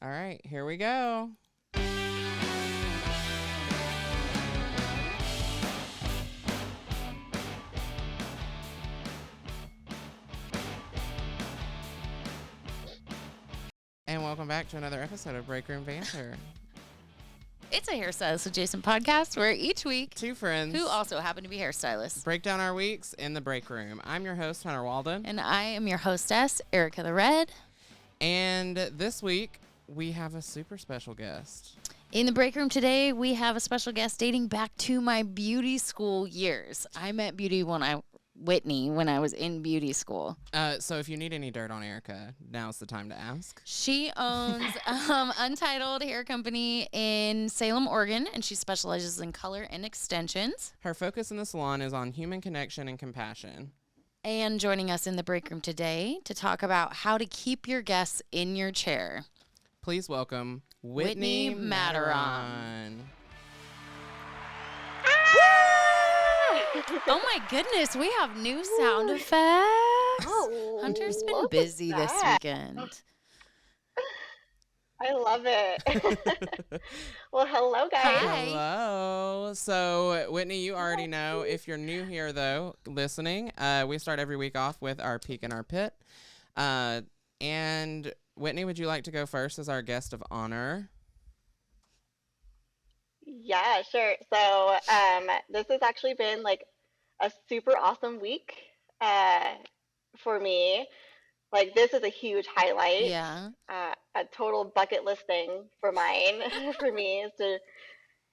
All right, here we go. And welcome back to another episode of Break Room Banter. It's a Hairstylist Adjacent podcast where each week, two friends who also happen to be hairstylists, break down our weeks in the break room. I'm your host, Hunter Walden. and I am your hostess, Ericka the Red. And this week, we have a super special guest. In the break room today, we have a special guest dating back to my beauty school years. I met Whitney when I was in beauty school. So if you need any dirt on Ericka, now's the time to ask. She owns Untitled Hair Company in Salem, Oregon, and she specializes in color and extensions. Her focus in the salon is on human connection and compassion. And joining us in the break room today to talk about how to keep your guests in your chair. Please welcome Whitney Madderom. Oh my goodness, we have new sound effects. Oh, Hunter's been busy this weekend. I love it. Well, hello, guys. Hi. Hello. So, Whitney, you already know. If you're new here, though, listening, we start every week off with our peek in our pit. And, Whitney, would you like to go first as our guest of honor? Yeah, sure. So, this has actually been like a super awesome week for me. Like, this is a huge highlight. Yeah. A total bucket list thing for mine, for me, is to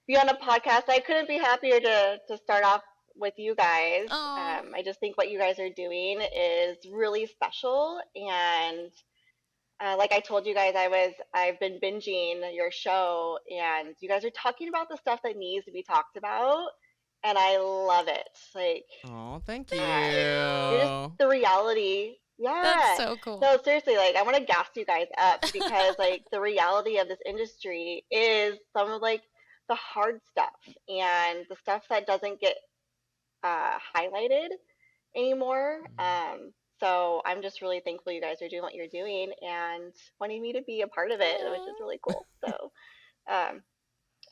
be on a podcast. I couldn't be happier to start off with you guys. Aw. I just think what you guys are doing is really special. And like I told you guys, I've been binging your show, and you guys are talking about the stuff that needs to be talked about, and I love it. Like, Oh, thank you. you're just the reality. Yeah. That's so cool. So seriously, like, I want to gas you guys up because like the reality of this industry is some of like the hard stuff and the stuff that doesn't get highlighted anymore. So I'm just really thankful you guys are doing what you're doing and wanting me to be a part of it, which is really cool. So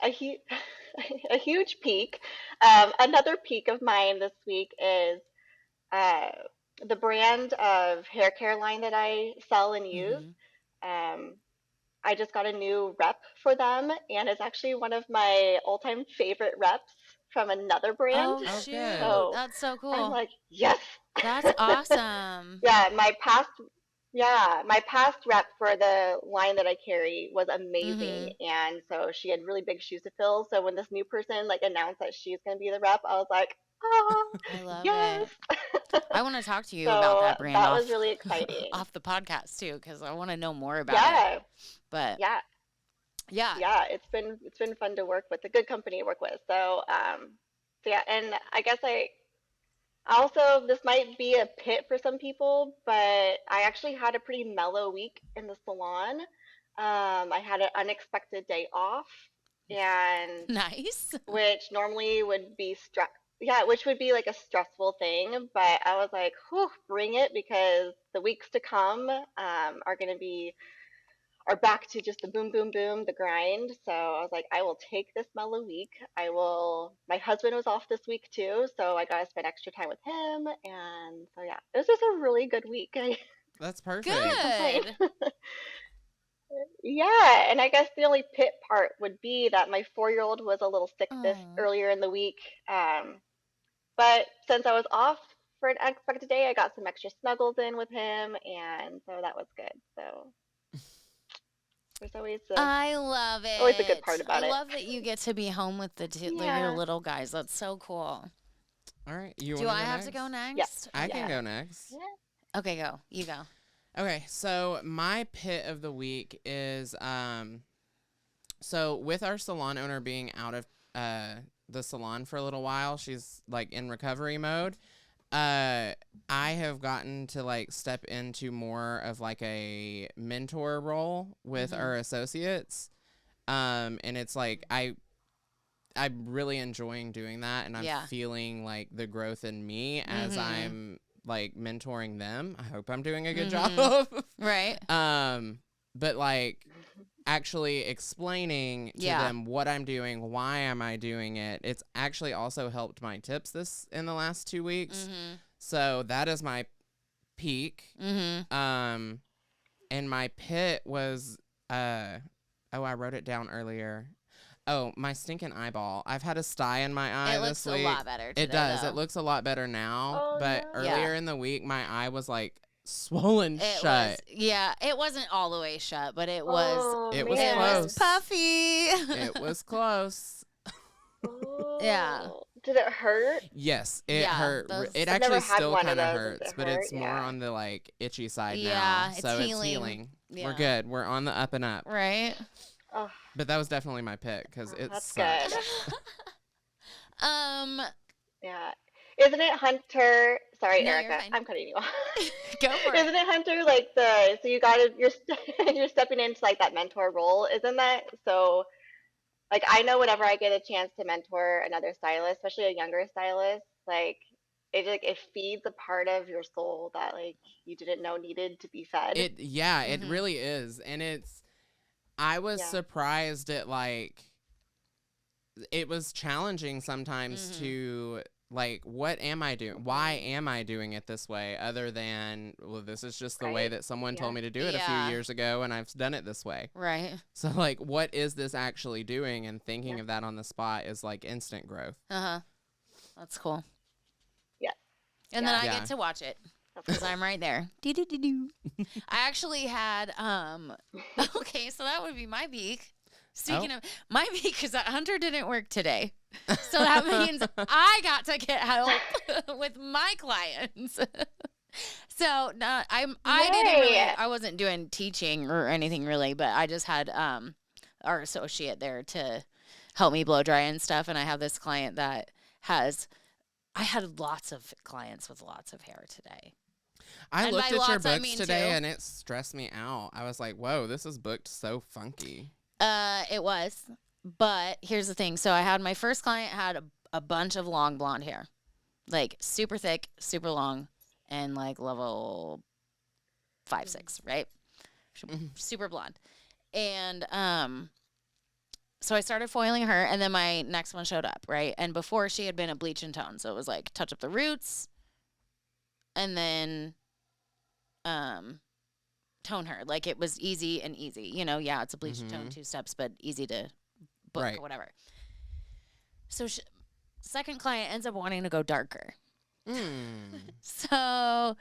a, hu- a huge peak. Another peak of mine this week is the brand of hair care line that I sell and use. I just got a new rep for them, and it's actually one of my all-time favorite reps from another brand. Oh, shoot. good. So That's so I'm cool. like, yes. That's awesome. Yeah, my past rep for the line that I carry was amazing, and so she had really big shoes to fill. So when this new person like announced that she's gonna be the rep, I was like, I love yes. it. I want to talk to you So about that brand that off, was really exciting. off the podcast too, because I want to know more about Yeah, it. But yeah, yeah. it's been fun to work with, a good company to work with. So yeah, and I guess I also, this might be a pit for some people, but I actually had a pretty mellow week in the salon. I had an unexpected day off, and Nice. which normally would be which would be like a stressful thing, but I was like, whew, bring it, because the weeks to come are back to just the boom, boom, boom, the grind. So I was like, I will take this mellow week. My husband was off this week too, so I got to spend extra time with him. And so, yeah, it was just a really good week. That's perfect. Good. Yeah, and I guess the only pit part would be that my 4-year-old was a little sick Aw. earlier in the week. But since I was off for an unexpected day, I got some extra snuggles in with him, and so that was good. So there's I love it. always a good part about I it. love that you get to be home with your Yeah. little guys. That's so cool. All right. You Do wanna I go have next? to go next? Yes. I can Yeah. go next. Yeah. Okay, go. You go. Okay, so my pit of the week is so with our salon owner being out of the salon for a little while, she's like in recovery mode. I have gotten to like step into more of like a mentor role with our associates. And it's like I'm really enjoying doing that, and I'm Yeah. feeling like the growth in me as I'm like mentoring them. I hope I'm doing a good job. Right. But like actually explaining to them what I'm doing, why am I doing it. It's actually also helped my tips in the last 2 weeks. So that is my peak. And my pit was I wrote it down earlier. Oh, my stinking eyeball. I've had a sty in my eye this week. It looks a lot better today, It does. though. It looks a lot better now. Oh, But no. earlier in the week, my eye was like swollen shut. It wasn't all the way shut, but it was. Oh, It was man. close. It was puffy. It was close. Oh. Yeah. Did it hurt? Yes, it Yeah, hurt. those- It I've actually never had still one of kind of those. hurts, Does it but it's hurt? more Yeah. on the like itchy side Yeah, now. it's So healing. it's healing. Yeah. We're good. We're on the up and up. Right. Oh, But that was definitely my pick because it that's sucked. good. Yeah. Isn't it Hunter? Sorry, No, you're Erica. fine. I'm cutting you off. Go for it. Isn't it Hunter like so you're stepping into like that mentor role, isn't that? So like I know whenever I get a chance to mentor another stylist, especially a younger stylist, like it feeds a part of your soul that like you didn't know needed to be fed. It really is. And I was surprised at like it was challenging sometimes to like, what am I doing? Why am I doing it this way? Other than, well, this is just the way that someone told me to do it a few years ago, and I've done it this way. Right. So, like, what is this actually doing? And thinking of that on the spot is like instant growth. That's cool. Yeah. And then I get to watch it because I'm right there. Do. I actually had okay, so that would be my beak. Speaking of my beak, because Hunter didn't work today. So that means I got to get help with my clients. So I wasn't doing teaching or anything really, but I just had our associate there to help me blow dry and stuff. And I have this client that I had lots of clients with lots of hair today. I And looked by at your lots, I books mean today, two. and it stressed me out. I was like, whoa, this is booked so funky. It was, but here's the thing. So I had my first client had a bunch of long blonde hair, like super thick, super long, and like level 5, 6, right? Super blonde. And so I started foiling her, and then my next one showed up, right? And before she had been a bleach and tone, so it was like touch up the roots, and then tone her. Like it was easy and easy. You know, yeah, it's a bleach and tone, 2 steps, but easy to book or whatever. So second client ends up wanting to go darker. So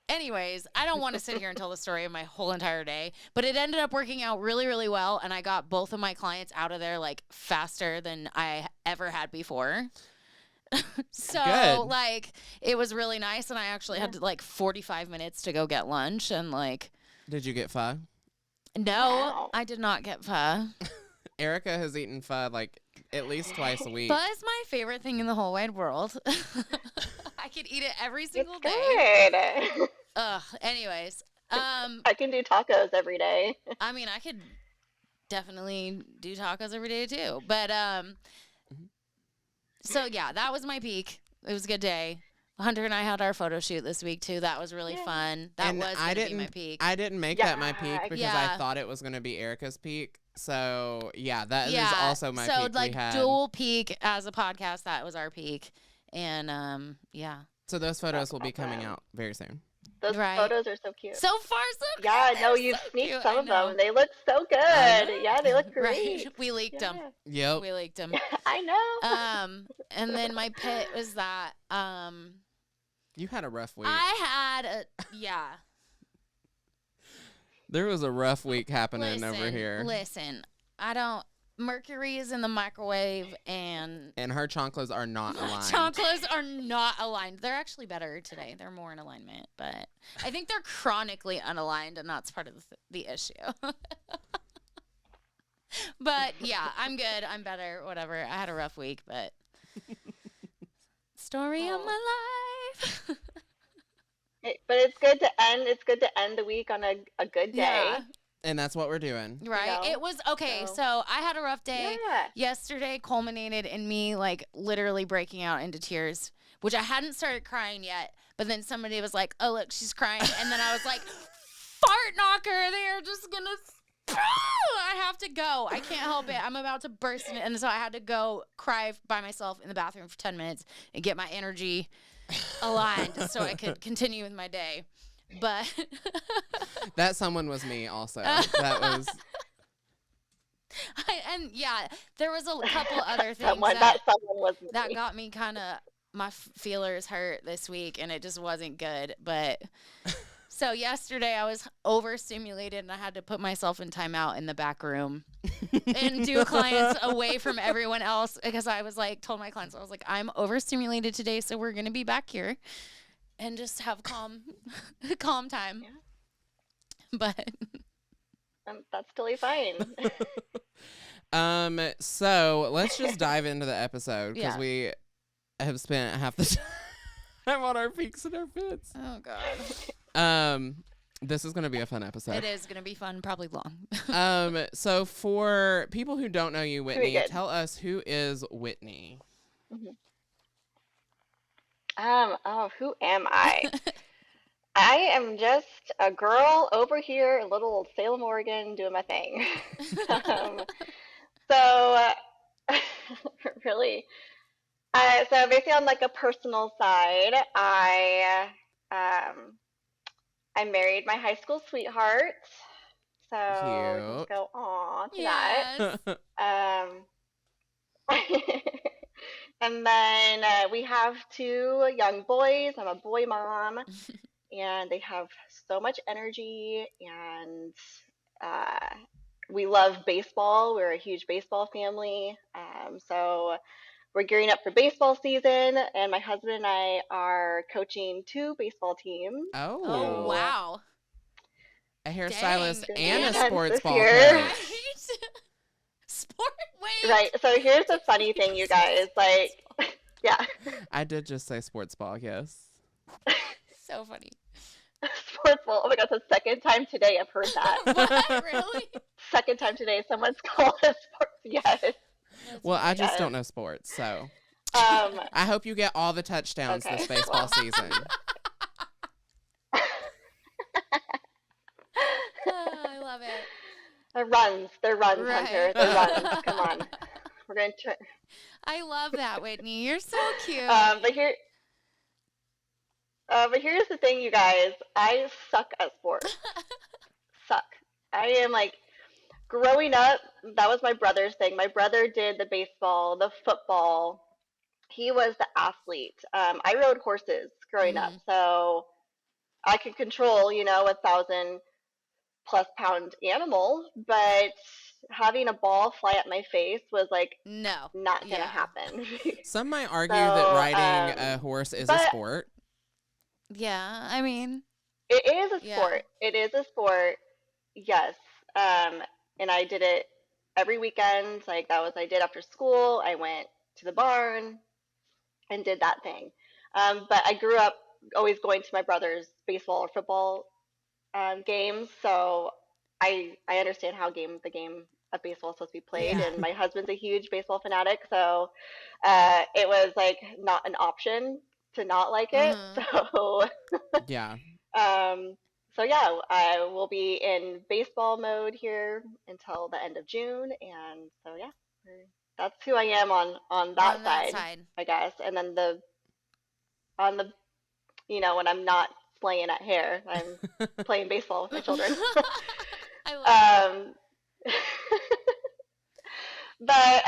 anyways, I don't want to sit here and tell the story of my whole entire day, but it ended up working out really, really well. And I got both of my clients out of there like faster than I ever had before. So Good. like it was really nice, and I actually had like 45 minutes to go get lunch, and like Did you get pho? no, Wow. I did not get pho. Erica has eaten pho like at least twice a week. Pho is my favorite thing in the whole wide world. I could eat it every single It's day. good. Anyways, I can do tacos every day. I mean, I could definitely do tacos every day too. But so yeah, that was my peak. It was a good day. Hunter and I had our photo shoot this week too. That was really fun. That And was gonna be my peak. I didn't make that my peak because Yeah. I thought it was going to be Erica's peak. So, yeah, that is yeah, also my so peak like we had. dual peak as a podcast. That was our peak, and yeah. So those photos will be coming awesome. out very soon. Those Right. photos are so cute. So far, so good. Yeah, no, They're you've so sneaked cute. some I of know. them. They look so good. know. Yeah, they look great. Right, we leaked them. Yep. We leaked them. I know. And then my pit was that You had a rough week. I had yeah. There was a rough week happening over here. Listen, Mercury is in the microwave, and And her chanclas are not aligned. chanclas are not aligned. They're actually better today. They're more in alignment, but I think they're chronically unaligned, and that's part of the issue. But yeah, I'm good. I'm better. Whatever. I had a rough week, but story of my life. But it's good to end. It's good to end the week on a good day. Yeah. And that's what we're doing. Right. know? It was okay. So- So I had a rough day. Yeah. Yesterday culminated in me like literally breaking out into tears, which I hadn't started crying yet. But then somebody was like, "Oh, look, she's crying," and then I was like, "Fart knocker! They are just gonna sprout!" have to go. I can't help it. I'm about to burst in it. And so I had to go cry by myself in the bathroom for 10 minutes and get my energy aligned so I could continue with my day. But that someone was me also. That was... and yeah, there was a couple other things someone was me. that got me kind of, my feelers hurt this week, and it just wasn't good. But so yesterday I was overstimulated, and I had to put myself in timeout in the back room and do clients away from everyone else, because I was like, told my clients, I was like, I'm overstimulated today, so we're gonna be back here and just have calm time. Yeah. But that's totally fine. So let's just dive into the episode, because we have spent half the time on our peaks and our fits. Oh God. This is gonna be a fun episode. It is gonna be fun, probably long. So for people who don't know you, Whitney, tell us, who is Whitney? Mm-hmm. Who am I? I am just a girl over here in little old Salem, Oregon, doing my thing. So really, so basically on like a personal side, I married my high school sweetheart. So just go on to that. And then we have 2 young boys. I'm a boy mom, and they have so much energy, and we love baseball. We're a huge baseball family. So we're gearing up for baseball season, and my husband and I are coaching 2 baseball teams. Oh wow. A hairstylist and a Dang. sports ball Year. coach. Wait. Right. So here's the funny thing, you guys. Like, yeah. I did just say sports ball, yes. So funny. Sports ball. Oh my God, it's the second time today I've heard that. What? Really? Second time today someone's called us sports. Yes. Well, I just don't know sports, so I hope you get all the touchdowns this baseball season. I love it. They're runs, Right. Hunter. They're runs. Come on. We're going to try. I love that, Whitney. You're so cute. But here's the thing, you guys. I suck at sports. Suck. I am like, growing up, that was my brother's thing. My brother did the baseball, the football. He was the athlete. I rode horses growing up, so I could control, a 1,000+ pound animal, but having a ball fly at my face was like not gonna happen. Some might argue that riding a horse is a sport. Yeah, I mean, it is a sport. It is a sport. Yes. And I did it every weekend. Like I did after school. I went to the barn and did that thing. But I grew up always going to my brother's baseball or football games, so I understand how the game of baseball is supposed to be played. And my husband's a huge baseball fanatic, so it was like not an option to not like it. So I will be in baseball mode here until the end of June, and so that's who I am on that side, I guess. And then on the when I'm not playing at hair, I'm playing baseball with my children. I love it. But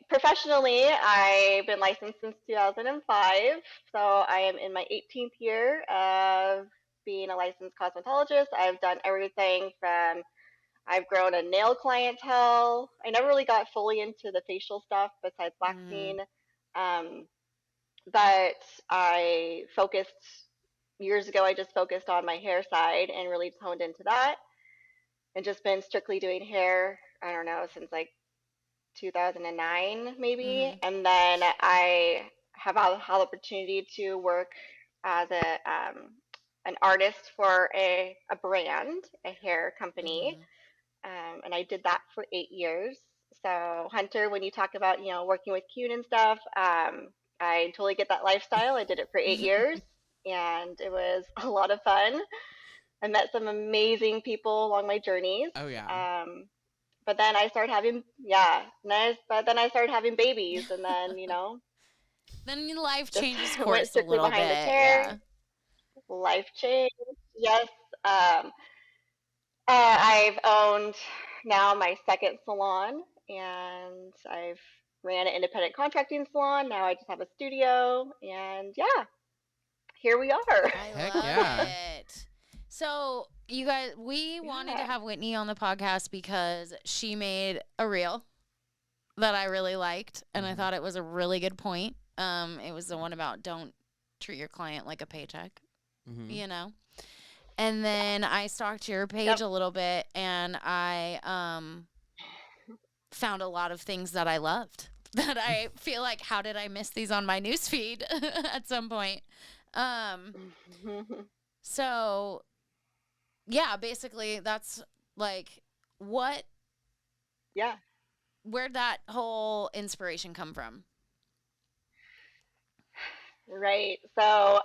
professionally, I've been licensed since 2005, so I am in my 18th year of being a licensed cosmetologist. I've done everything from, I've grown a nail clientele. I never really got fully into the facial stuff besides waxing, but I focused, years ago, I just focused on my hair side and really honed into that, and just been strictly doing hair, I don't know, since like 2009 maybe. And then I have had the opportunity to work as an artist for a brand, a hair company, and I did that for 8 years. So Hunter, when you talk about working with cute and stuff, I totally get that lifestyle. I did it for 8 years, and it was a lot of fun. I met some amazing people along my journeys. but then I started having, yeah, but then I started having babies, and then, Then your life just changes went course a strictly little behind the bit. chair. Yeah. Life change. Yes. I've owned now my second salon, and I've ran an independent contracting salon. Now I just have a studio, and yeah, here we are. I Heck love yeah. it. So, you guys, we wanted to Yeah. have Whitney on the podcast because she made a reel that I really liked, and I thought it was a really good point. It was the one about don't treat your client like a paycheck, you know? And then I stalked your page Yep. a little bit, and I found a lot of things that I loved that I feel like, how did I miss these on my newsfeed at some point? So, yeah, basically that's like what, Yeah. where'd that whole inspiration come from? Right. So,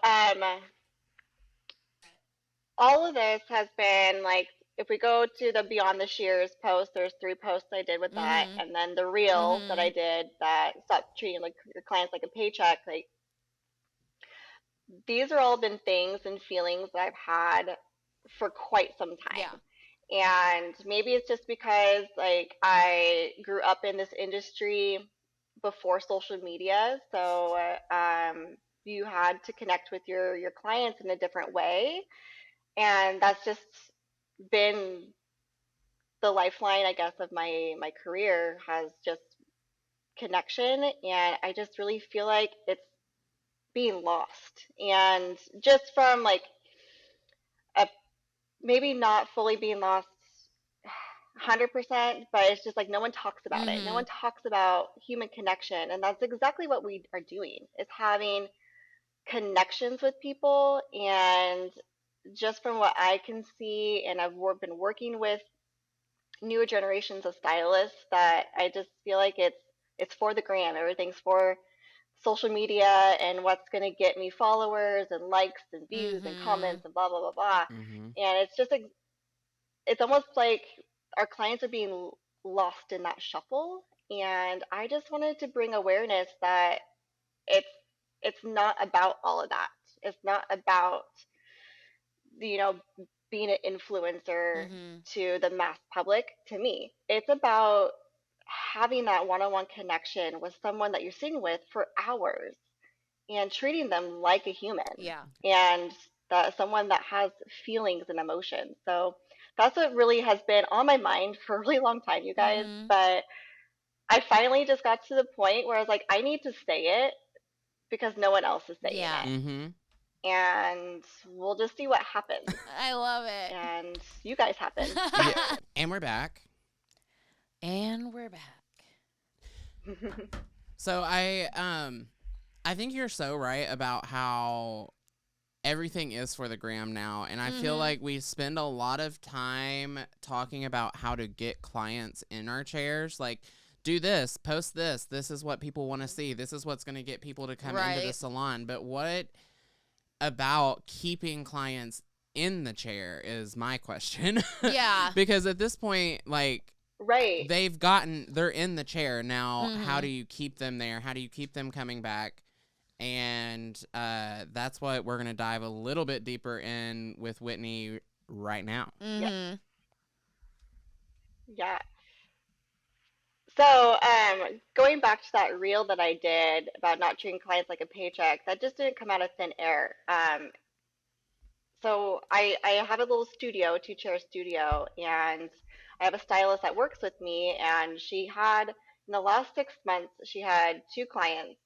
all of this has been like, if we go to the Beyond the Shears post, there's 3 posts I did with that, Mm-hmm. and then the reel that I Mm-hmm. did that stop treating like your clients like a paycheck. Like, these are all been things and feelings that I've had for quite some Yeah. time. And maybe it's just because like I grew up in this industry before social media, so you had to connect with your clients in a different way, and that's just been the lifeline, I guess, of my career has just connection, and I just really feel like it's being lost, and just from like a maybe not fully being lost 100%, but it's just like no one talks about it. No Mm-hmm. one talks about human connection, and that's exactly what we are doing. Is having connections with people, and just from what I can see, and been working with newer generations of stylists, that I just feel like it's for the gram. Everything's for social media and what's going to get me followers and likes and views and Mm-hmm. comments and blah blah blah blah. Mm-hmm. And it's just like it's almost like our clients are being lost in that shuffle. And I just wanted to bring awareness that it's it's not about all of that. It's not about you know being an influencer Mm-hmm. to the mass public. To me, it's about having that one-on-one connection with someone that you're sitting with for hours and treating them like a human, Yeah. and that someone that has feelings and emotions. So that's what really has been on my mind for a really long time, you guys. Mm-hmm. But I finally just got to the point where I was like, I need to say it because no one else is saying Yeah. it. Mm-hmm. And we'll just see what happens. I love it. And you guys happen. Yeah. And we're back. And we're back. So I think you're so right about how everything is for the gram now, and I feel like we spend a lot of time talking about how to get clients in our chairs, like do this, post this, this is what people want to see, this is what's going to get people to come into the Right. salon. But what about keeping clients in the chair is my question. Yeah. Because at this point, like, Right. they're in the chair now. How Mhm. do you keep them there? How do you keep them coming back? And that's what we're gonna dive a little bit deeper in with Whitney right now. Yep. Mhm. Yeah. So, going back to that reel that I did about not treating clients like a paycheck, that just didn't come out of thin air. So I have a little studio, two-chair studio, and I have a stylist that works with me, and she had in the last 6 months, she had 2 clients,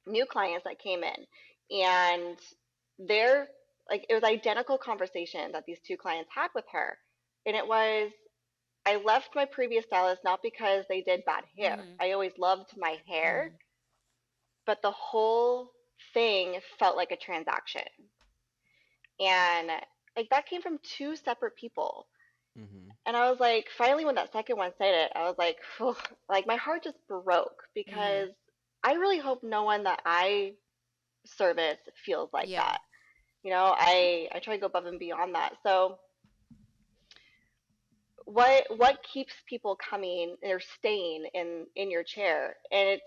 new clients that came in, and they're like it was identical conversation that these 2 clients had with her, and it was I left my previous stylist not because they did bad hair. Mhm. I always loved my hair, Mhm. but the whole thing felt like a transaction. And like that came from 2 separate people. Mm-hmm. And I was like, finally, when that second one said it, I was like, phew, like my heart just broke Mhm. because I really hope no one that I service feels like Yeah. that. I try to go above and beyond that. So what keeps people coming or staying in your chair? And it's,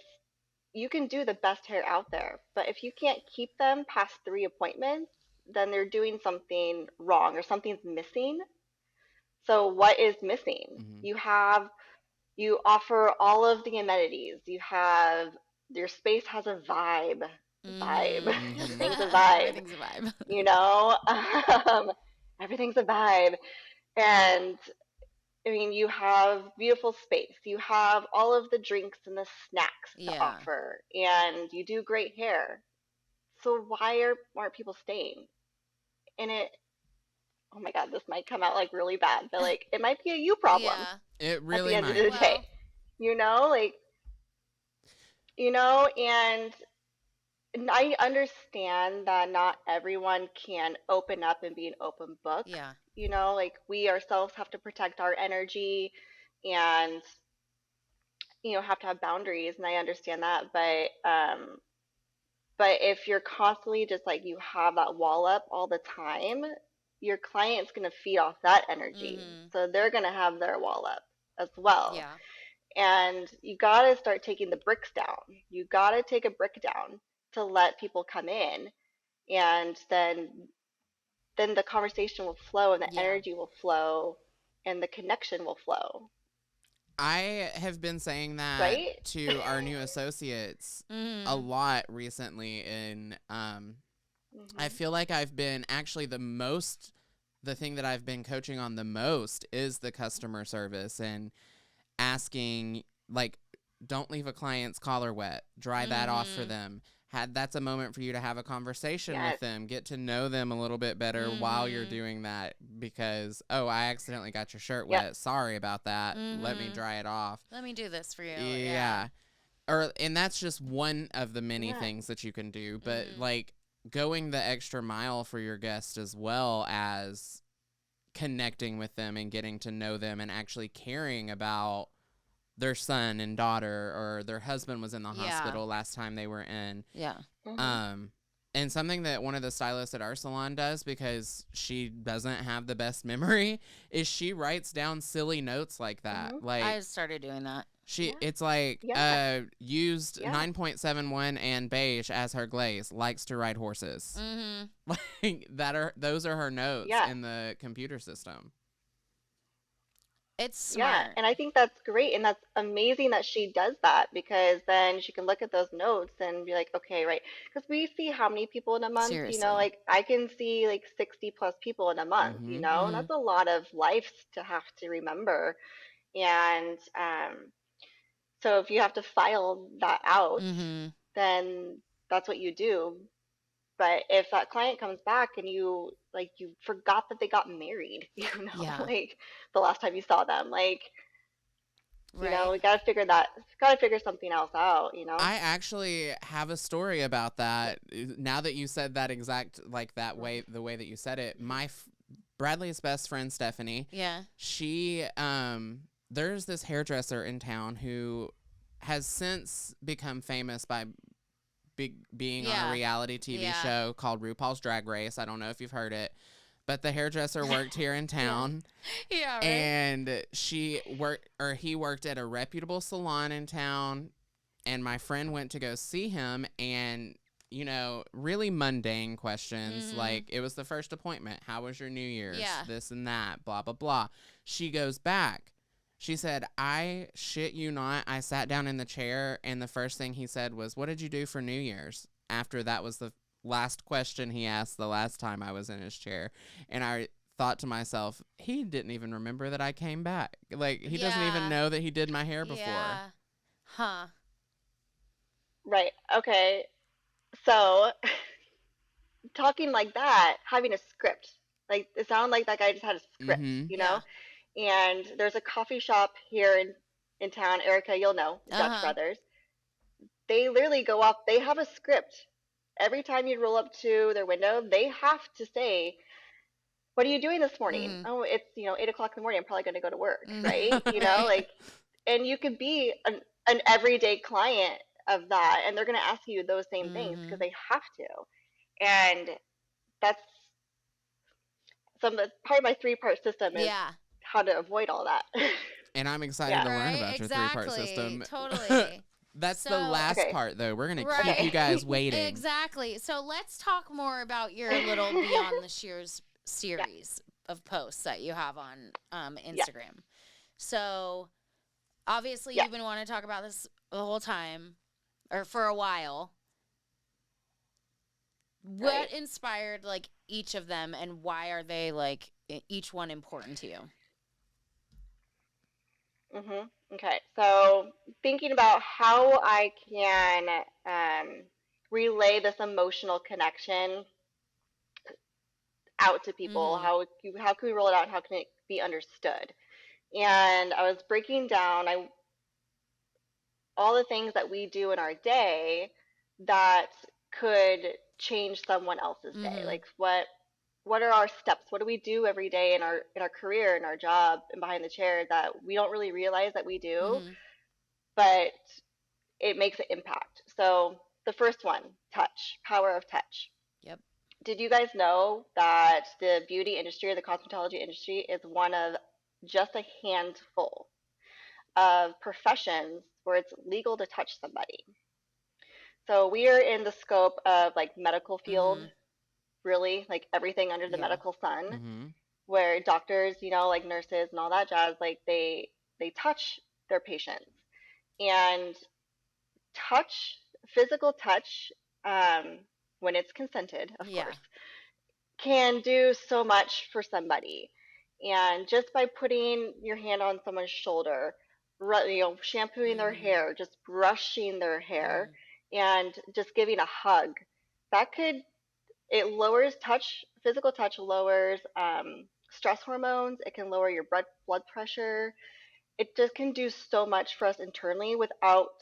you can do the best hair out there, but if you can't keep them past 3 appointments, then they're doing something wrong or something's missing. So what is missing? Mm-hmm. You offer all of the amenities. You have, your space has a vibe. Vibe. Mm-hmm. Everything's a vibe. Everything's a vibe. You know, everything's a vibe. And I mean, you have beautiful space. You have all of the drinks and the snacks to Yeah. offer, and you do great hair. So why aren't people staying? And it, oh my God, this might come out like really bad, but like it might be a you problem Yeah. It at really the end of might. the Well, day. You know, like, and I understand that not everyone can open up and be an open book. yeah. You know, like we ourselves have to protect our energy and, have to have boundaries, and I understand that. But if you're constantly just like you have that wall up all the time, your client's gonna feed off that energy. Mm-hmm. So they're gonna have their wall up as well. Yeah. And you gotta start taking the bricks down. You gotta take a brick down to let people come in, and then the conversation will flow and the Yeah. energy will flow and the connection will flow. I have been saying that Right? to our new associates a lot recently, and I feel like I've been actually the thing that I've been coaching on the most is the customer service and asking, like, don't leave a client's collar wet, dry that off for them. That's a moment for you to have a conversation Yes. with them, get to know them a little bit better while you're doing that, because, oh, I accidentally got your shirt Yep. wet. Sorry about that. Let me dry it off. Let me do this for you. Yeah. And that's just one of the many things that you can do, but like going the extra mile for your guest, as well as connecting with them and getting to know them and actually caring about their son and daughter, or their husband was in the hospital last time they were in. Yeah. And something that one of the stylists at our salon does, because she doesn't have the best memory, is she writes down silly notes like that. Like, I started doing that. it's like, Yeah. used Yeah. 9.71 and beige as her glaze, likes to ride horses. Like those are her notes in the computer system. It's smart. And I think that's great, and that's amazing that she does that, because then she can look at those notes and be like, okay, right, because we see how many people in a month. Seriously. Like I can see like 60 plus people in a month. And that's a lot of lives to have to remember. And so if you have to file that out, then that's what you do. But if that client comes back and you forgot that they got married, like the last time you saw them, like, we gotta figure something else out, I actually have a story about that. Now that you said that exact, like that way, the way that you said it, Bradley's best friend, Stephanie. Yeah. She, there's this hairdresser in town who has since become famous by being on a reality TV show called RuPaul's Drag Race. I don't know if you've heard it, but the hairdresser worked here in town. Yeah, right. And he worked at a reputable salon in town, and my friend went to go see him, and really mundane questions, like, it was the first appointment, how was your New Year's, this and that, blah blah blah. She goes back. She said, I shit you not, I sat down in the chair, and the first thing he said was, what did you do for New Year's? After that was the last question he asked the last time I was in his chair. And I thought to myself, he didn't even remember that I came back. Like, he doesn't even know that he did my hair before. Yeah. Huh. Right. Okay. So, talking like that, having a script, like, it sounded like that guy just had a script, Yeah. And there's a coffee shop here in town, Ericka, you'll know, the Dutch Brothers. They literally go up, they have a script. Every time you roll up to their window, they have to say, what are you doing this morning? Oh, it's, 8 o'clock in the morning. I'm probably going to go to work, right? Like, and you could be an everyday client of that, and they're going to ask you those same things because they have to. And that's part of my 3-part system is how to avoid all that. And I'm excited Yeah. to learn Right? about your Exactly. three-part system. Totally. That's the So- last Okay. part, though. We're going to Right. keep you guys waiting. Exactly. So let's talk more about your little Beyond the Shears series of posts that you have on Instagram. So obviously you've been wanting to talk about this the whole time, or for a while. What inspired like each of them, and why are they like each one important to you? Okay, so thinking about how I can relay this emotional connection out to people. Mhm. How can we roll it out? And how can it be understood? And I was breaking down all the things that we do in our day that could change someone else's day. Mhm. Like what are our steps? What do we do every day in our career, in our job, and behind the chair that we don't really realize that we do, Mhm. but it makes an impact. So the first one, touch, power of touch. Yep. Did you guys know that the beauty industry or the cosmetology industry is one of just a handful of professions where it's legal to touch somebody? So we are in the scope of like medical field, Mhm. really, like everything under the Yeah. medical sun, Mm-hmm. where doctors, like nurses and all that jazz, like they touch their patients. And touch, physical touch, um, when it's consented, of Yeah. course, can do so much for somebody. And just by putting your hand on someone's shoulder, shampooing their Mhm. hair, just brushing their hair, Mhm. and just giving a hug, it lowers touch, physical touch lowers stress hormones. It can lower your blood pressure. It just can do so much for us internally without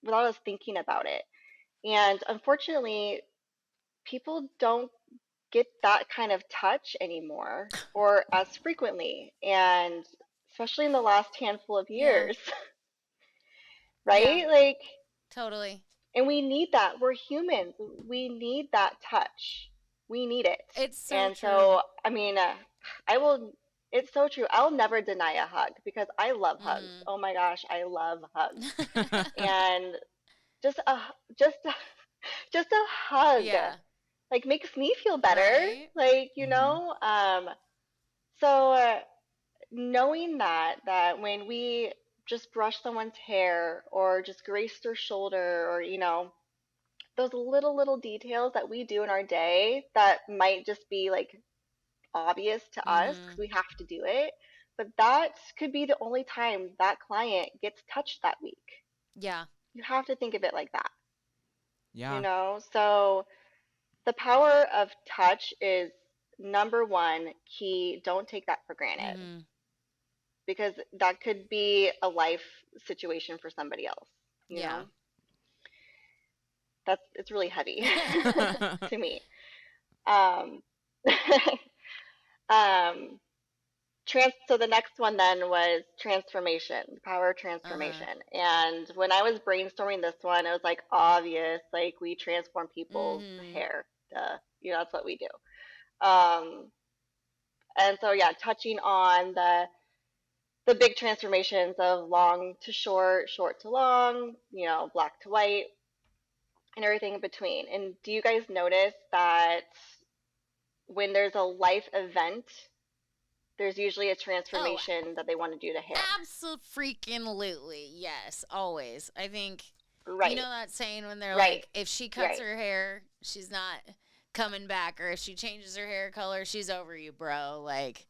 us thinking about it. And unfortunately, people don't get that kind of touch anymore or as frequently. And especially in the last handful of Yeah. years, Yeah. right? Like, Totally. and we need that. We're humans. We need that touch. We need it. It's so And true. so, I mean, I will, it's so true. I'll never deny a hug because I love hugs. Mhm. Oh my gosh, I love hugs. And just a, just a, just a hug, Yeah. like makes me feel better. Right? Like, Mm-hmm. so knowing that when we just brush someone's hair or just grace their shoulder or, those little details that we do in our day that might just be like obvious to us because Mhm. we have to do it, but that could be the only time that client gets touched that week. Yeah. You have to think of it like that, Yeah. So the power of touch is number one key. Don't take that for granted Mhm. because that could be a life situation for somebody else, you Yeah. know? It's really heavy to me. Um, um, so the next one then was transformation, the power of Uh-huh. transformation. And when I was brainstorming this one, it was like obvious, like we transform people's Mhm. hair. Duh. That's what we do. Um, and so yeah, touching on the big transformations of long to short, short to long, black to white, and everything in between. And do you guys notice that when there's a life event, there's usually a Oh, transformation that they want to do to hair? absolutely. Yes, always. I think you Right, know that saying when they're right, like, if she cuts right. her hair, she's not coming back, or if she changes her hair color, she's over you, bro. Like,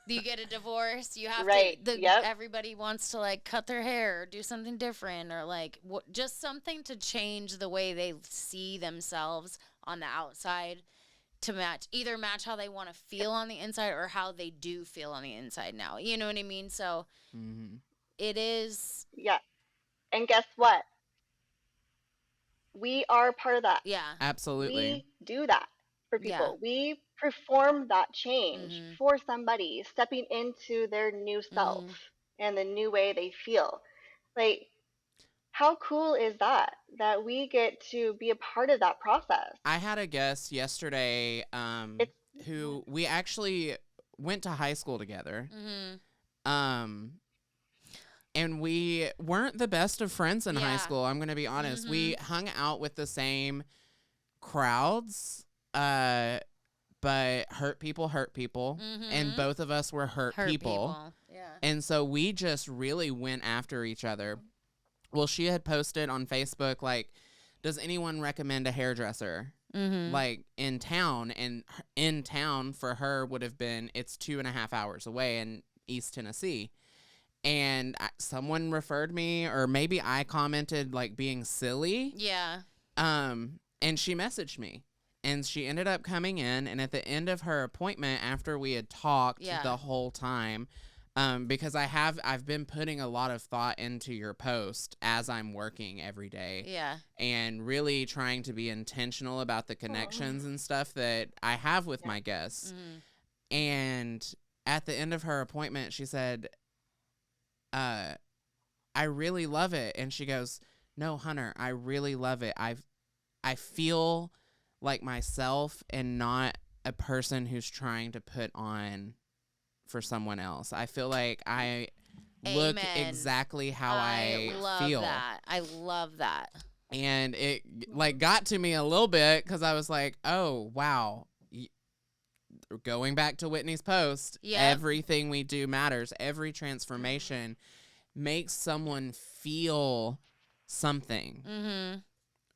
you get a divorce, you have Right. Yep. everybody wants to like cut their hair or do something different, or like just something to change the way they see themselves on the outside to match how they want to feel on the inside or how they do feel on the inside now. You know what I mean? So Mm-hmm. it is. Yeah. And guess what? We are part of that. Yeah. Absolutely. We do that for Yeah. people. We perform that change Mhm. for somebody stepping into their new self Mhm. and the new way they feel. Like, how cool is that we get to be a part of that process? I had a guest yesterday It's who we actually went to high school together. Mm-hmm. And we weren't the best of friends in high school. I'm going to be honest. Mm-hmm. We hung out with the same crowds, but hurt people, Mm-hmm. and both of us were hurt people. Yeah. And so we just really went after each other. Well, she had posted on Facebook, like, does anyone recommend a hairdresser? Mm-hmm. Like, in town, and in town for her would have been, it's 2.5 hours away in East Tennessee. And someone referred me, or maybe I commented, like, being silly. Yeah. And she messaged me. And she ended up coming in, and at the end of her appointment, after we had talked the whole time, because I've been putting a lot of thought into your post as I'm working every day. Yeah. And really trying to be intentional about the connections and stuff that I have with my guests. Mm-hmm. And at the end of her appointment, she said, I really love it. And she goes, no, Hunter, I really love it. I feel like myself and not a person who's trying to put on for someone else. I feel like I look exactly how I feel. I love that. And it like got to me a little bit because I was like, oh, wow. Going back to Whitney's post, everything we do matters. Every transformation makes someone feel something. Mm-hmm.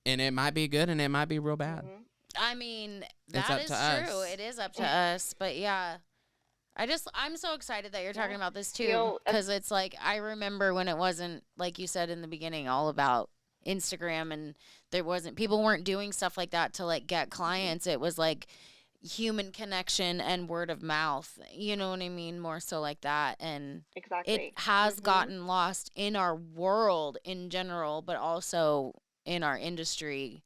And it might be good and it might be real bad. Mm-hmm. I mean, that is true. It is up to us. But yeah, I'm so excited that you're talking about this too. Because it's like, I remember when it wasn't, like you said in the beginning, all about Instagram, and people weren't doing stuff like that to like get clients. It was like human connection and word of mouth. You know what I mean? More so like that. And it has gotten lost in our world in general, but also in our industry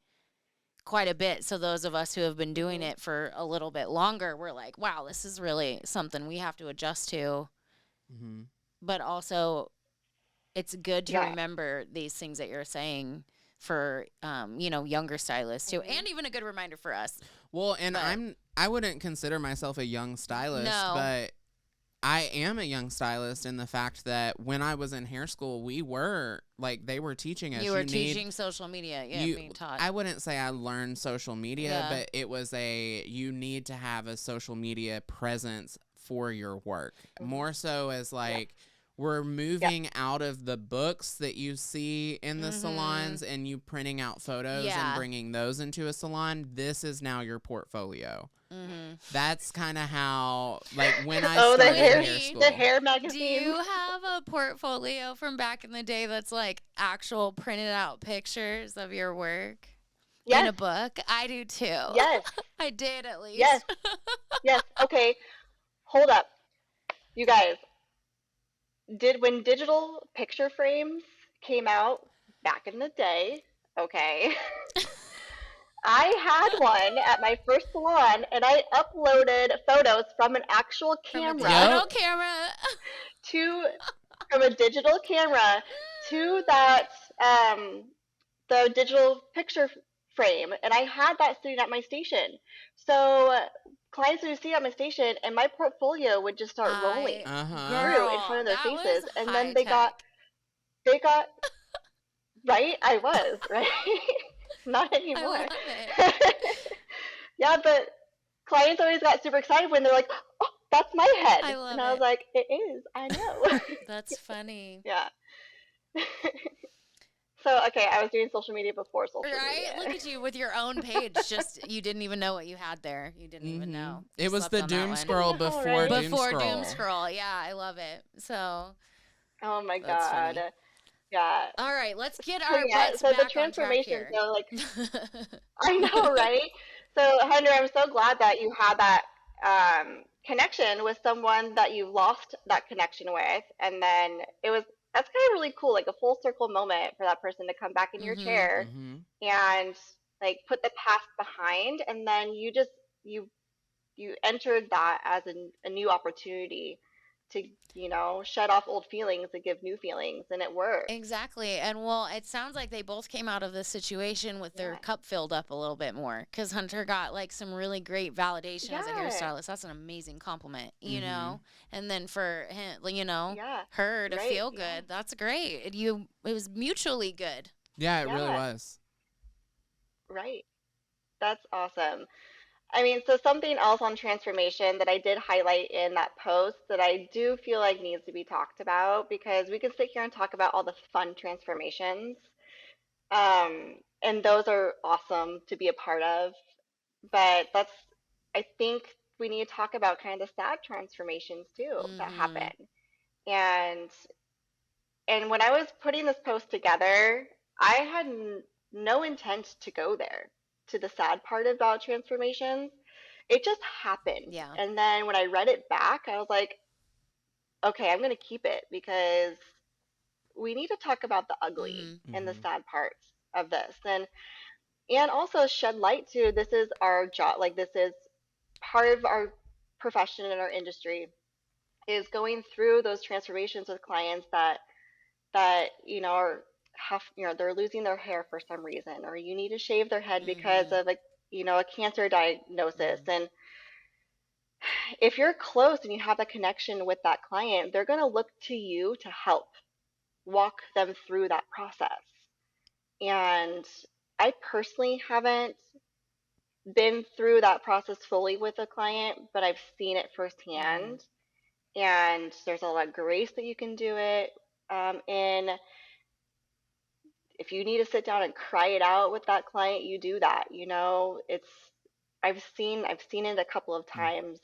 quite a bit. So those of us who have been doing it for a little bit longer, we're like, wow, this is really something we have to adjust to. Mm-hmm. But also, it's good to remember these things that you're saying for, younger stylists too. And even a good reminder for us. Well, and I wouldn't consider myself a young stylist, but I am a young stylist in the fact that when I was in hair school, we were, like, they were teaching us. You were teaching social media, being taught. I wouldn't say I learned social media, but it was you need to have a social media presence for your work. More so as, like, we're moving out of the books that you see in the salons and you printing out photos and bringing those into a salon. This is now your portfolio. Mm-hmm. That's kind of how, like, when I started hair school. The hair magazine. Do you have a portfolio from back in the day that's like actual printed out pictures of your work in a book? I do too. Yes. I did at least. Yes. Yes. Okay. Hold up. You guys, when digital picture frames came out back in the day, okay, I had one at my first salon, and I uploaded photos from an actual camera. From a digital camera to that, the digital picture frame, and I had that sitting at my station. So clients would see it at my station, and my portfolio would just start rolling through in front of their faces, and then they got, right? I was, right? Not anymore. I love it. Yeah, but clients always got super excited when they're like, oh, that's my head. I love and I was like, it is. I know. That's funny. Yeah. So, okay, I was doing social media before social media. Right? Look at you with your own page. Just, you didn't even know what you had there. You didn't even know. It was the doom scroll before doom scroll. Before doom scroll. Yeah, I love it. So. Oh, my God. Yeah. All right, let's get our butts back the transformation, on track here. So, like, I know, right? So, Hunter, I'm so glad that you had that connection with someone that you lost that connection with, and then that's kind of really cool, like a full circle moment for that person to come back in your chair and like put the past behind, and then you entered that as a new opportunity to, shed off old feelings and give new feelings, and it works. Exactly. And well, it sounds like they both came out of this situation with their cup filled up a little bit more, because Hunter got like some really great validation as a hairstylist. That's an amazing compliment, you know? And then for him, her to feel good, that's great. It was mutually good. Yeah, it really was. Right. That's awesome. I mean, so something else on transformation that I did highlight in that post that I do feel like needs to be talked about, because we could sit here and talk about all the fun transformations, and those are awesome to be a part of. But I think we need to talk about kind of the sad transformations too that happen. And when I was putting this post together, I had no intent to go there, to the sad part about transformations. It just happened. Yeah. And then when I read it back, I was like, okay, I'm going to keep it, because we need to talk about the ugly and the sad parts of this. And also shed light to, this is our job. Like, this is part of our profession and our industry, is going through those transformations with clients that they're losing their hair for some reason, or you need to shave their head because of a cancer diagnosis. And if you're close and you have a connection with that client, they're going to look to you to help walk them through that process. And I personally haven't been through that process fully with a client, but I've seen it firsthand. And there's a lot of grace that you can do it in. If you need to sit down and cry it out with that client, you do that. I've seen it a couple of times,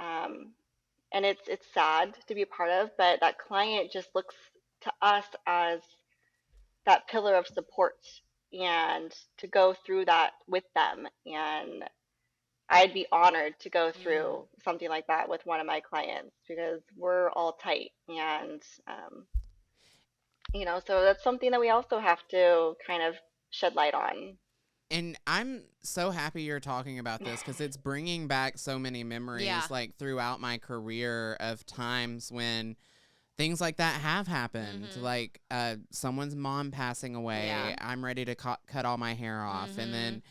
and it's sad to be a part of. But that client just looks to us as that pillar of support, and to go through that with them. And I'd be honored to go through something like that with one of my clients, because we're all tight. And so that's something that we also have to kind of shed light on. And I'm so happy you're talking about this, because it's bringing back so many memories, like throughout my career, of times when things like that have happened, like someone's mom passing away. I'm ready to cut all my hair off, and then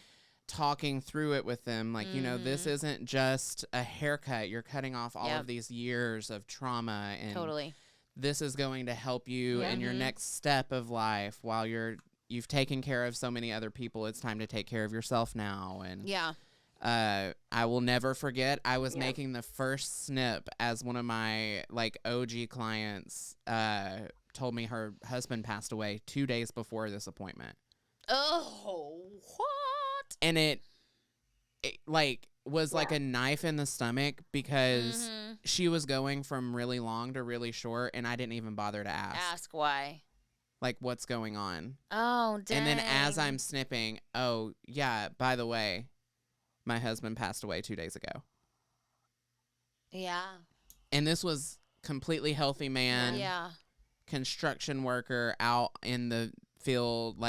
talking through it with them, like, this isn't just a haircut. You're cutting off all of these years of trauma, and this is going to help you in your next step of life. While you've taken care of so many other people, it's time to take care of yourself now. And I will never forget, I was making the first snip as one of my OG clients told me her husband passed away 2 days before this appointment. Oh, what? And it was like a knife in the stomach, because she was going from really long to really short, and I didn't even bother to ask Why. Like, what's going on? Oh, dang. And then as I'm snipping, oh, yeah, by the way, my husband passed away 2 days ago. Yeah. And this was completely healthy man. Yeah. Construction worker out in the field,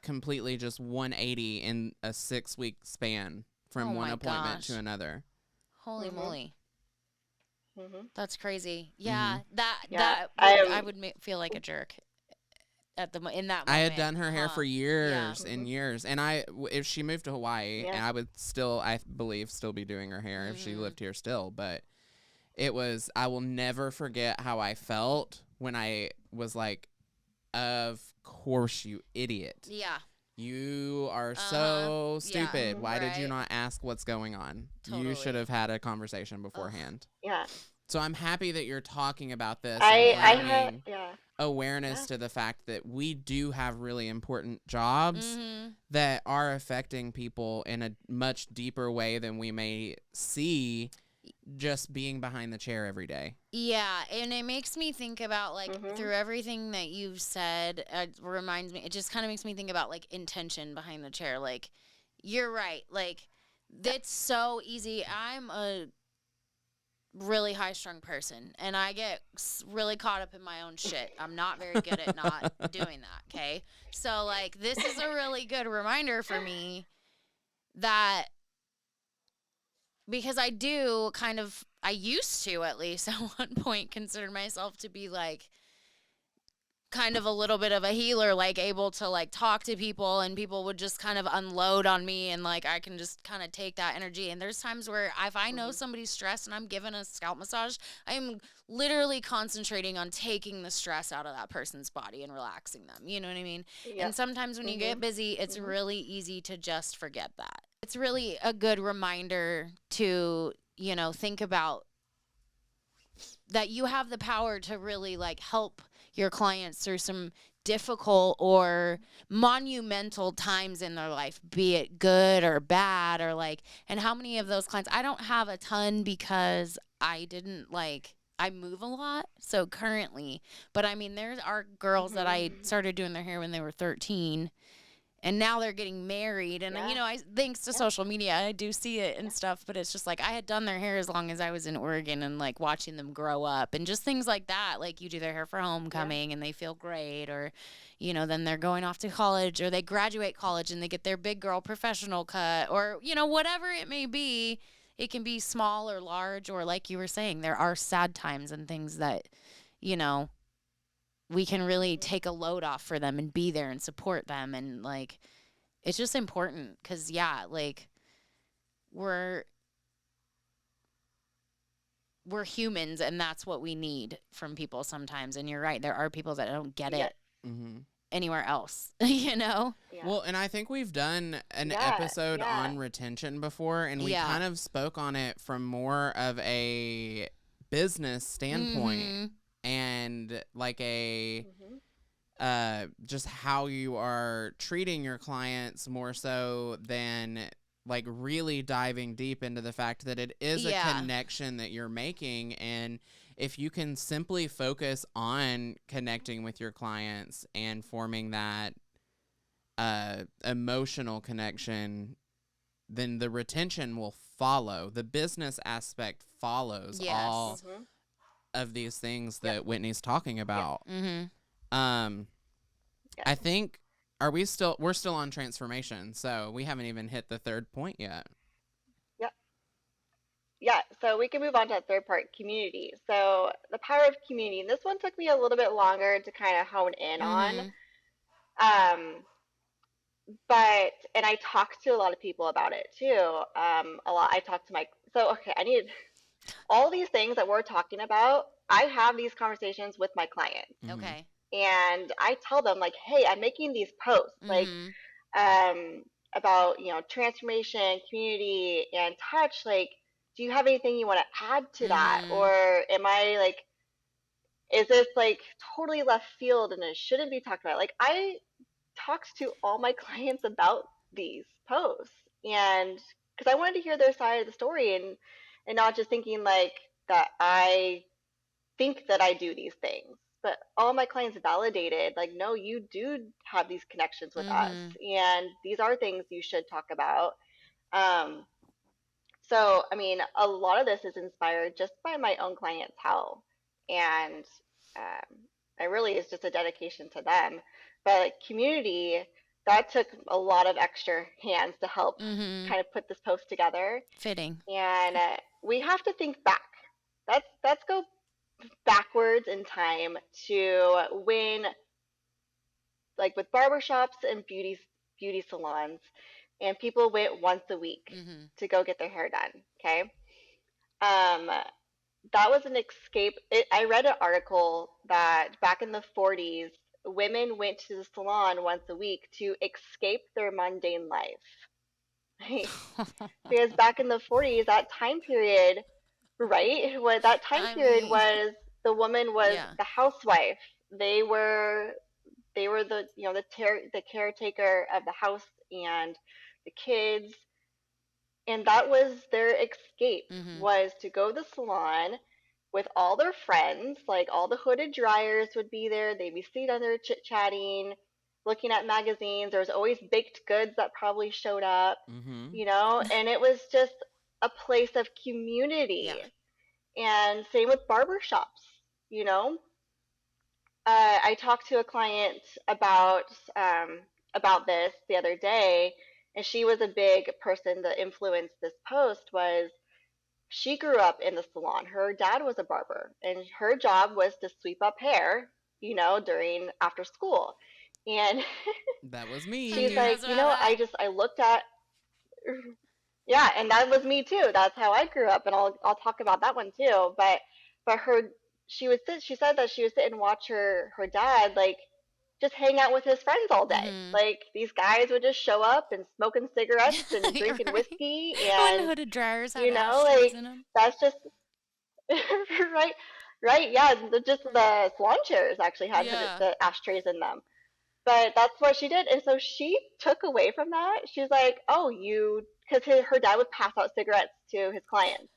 completely just 180 in a 6-week span from one appointment to another. Holy moly. That's crazy. I would feel like a jerk in that moment. I had done her hair for years and years, and if she moved to Hawaii, and I would still, I believe, still be doing her hair if she lived here still. But I will never forget how I felt when I was like, of course, you idiot. Yeah. You are so stupid. Why did you not ask what's going on? Totally. You should have had a conversation beforehand. Yeah. So I'm happy that you're talking about this. I had awareness to the fact that we do have really important jobs that are affecting people in a much deeper way than we may see just being behind the chair every day. Yeah, and it makes me think about, through everything that you've said, it just kind of makes me think about, intention behind the chair. You're right. It's so easy. I'm a really high-strung person, and I get really caught up in my own shit. I'm not very good at not doing that, okay? So, this is a really good reminder for me that, because I do kind of I used to, at least at one point, consider myself to be like kind of a little bit of a healer, like able to like talk to people and people would just kind of unload on me and like I can just kind of take that energy. And there's times where if I know somebody's stressed and I'm giving a scalp massage, I am literally concentrating on taking the stress out of that person's body and relaxing them. You know what I mean? Yeah. And sometimes when you get busy, it's really easy to just forget that. It's really a good reminder to, you know, think about that you have the power to really like help your clients through some difficult or monumental times in their life, be it good or bad, or like, and how many of those clients, I don't have a ton because I move a lot. So currently, but I mean, there are girls that I started doing their hair when they were 13. And now they're getting married. And, you know, thanks to social media, I do see it and stuff. But it's just like I had done their hair as long as I was in Oregon and, like, watching them grow up. And just things like that. Like, you do their hair for homecoming and they feel great. Or, you know, then they're going off to college. Or they graduate college and they get their big girl professional cut. Or, you know, whatever it may be. It can be small or large. Or, like you were saying, there are sad times and things that, you know, we can really take a load off for them and be there and support them. And like, it's just important because, like we're humans and that's what we need from people sometimes. And you're right. There are people that don't get it anywhere else, you know? Yeah. Well, and I think we've done an episode on retention before, and we kind of spoke on it from more of a business standpoint. And like a just how you are treating your clients more so than like really diving deep into the fact that it is a connection that you're making. And if you can simply focus on connecting with your clients and forming that emotional connection, then the retention will follow. The business aspect follows all of these things that Whitney's talking about. I think we're still on transformation, so we haven't even hit the third point yet. Yeah, so we can move on to that third part, community. So the power of community, and this one took me a little bit longer to kind of hone in on. But, and I talked to a lot of people about it too. I talked to I need all these things that we're talking about. I have these conversations with my clients. Okay. And I tell them like, hey, I'm making these posts like about, you know, transformation, community, and touch. Like, do you have anything you want to add to that? Or am I like, is this like totally left field and it shouldn't be talked about? Like, I talked to all my clients about these posts, and because I wanted to hear their side of the story and not just thinking like that I think that I do these things. But all my clients validated, like, no, you do have these connections with us, and these are things you should talk about. So, I mean, a lot of this is inspired just by my own clientele, and it really is just a dedication to them. But community, that took a lot of extra hands to help kind of put this post together. Fitting. And we have to think back. Let's go backwards in time to when, like with barbershops and beauty salons, and people went once a week to go get their hair done. Okay. That was an escape. I read an article that back in the 40s, women went to the salon once a week to escape their mundane life. Because back in the 40s, that time period, right? What that time period was, the woman was the housewife. They were the, you know, the caretaker of the house and the kids, and that was their escape, was to go to the salon with all their friends. Like, all the hooded dryers would be there. They'd be sitting there chit-chatting, looking at magazines. There was always baked goods that probably showed up, you know, and it was just a place of community. And same with barbershops, you know. I talked to a client about this the other day, and she was a big person that influenced this post. Was she grew up in the salon. Her dad was a barber, and her job was to sweep up hair, during after school. And That was Who she's me. like, knows about that? I looked at, yeah, and that was me too. That's how I grew up, and I'll talk about that one too. But she said that she would sit and watch her dad like just hang out with his friends all day. Mm-hmm. Like these guys would just show up and smoking cigarettes and You're drinking right. whiskey, When and hooded dryers had ashtrays like in them. that's just right, right, yeah. Just the salon chairs actually had Yeah. the ashtrays in them. But that's what she did, and so she took away from that. She's like, "Oh, because her dad would pass out cigarettes to his clients."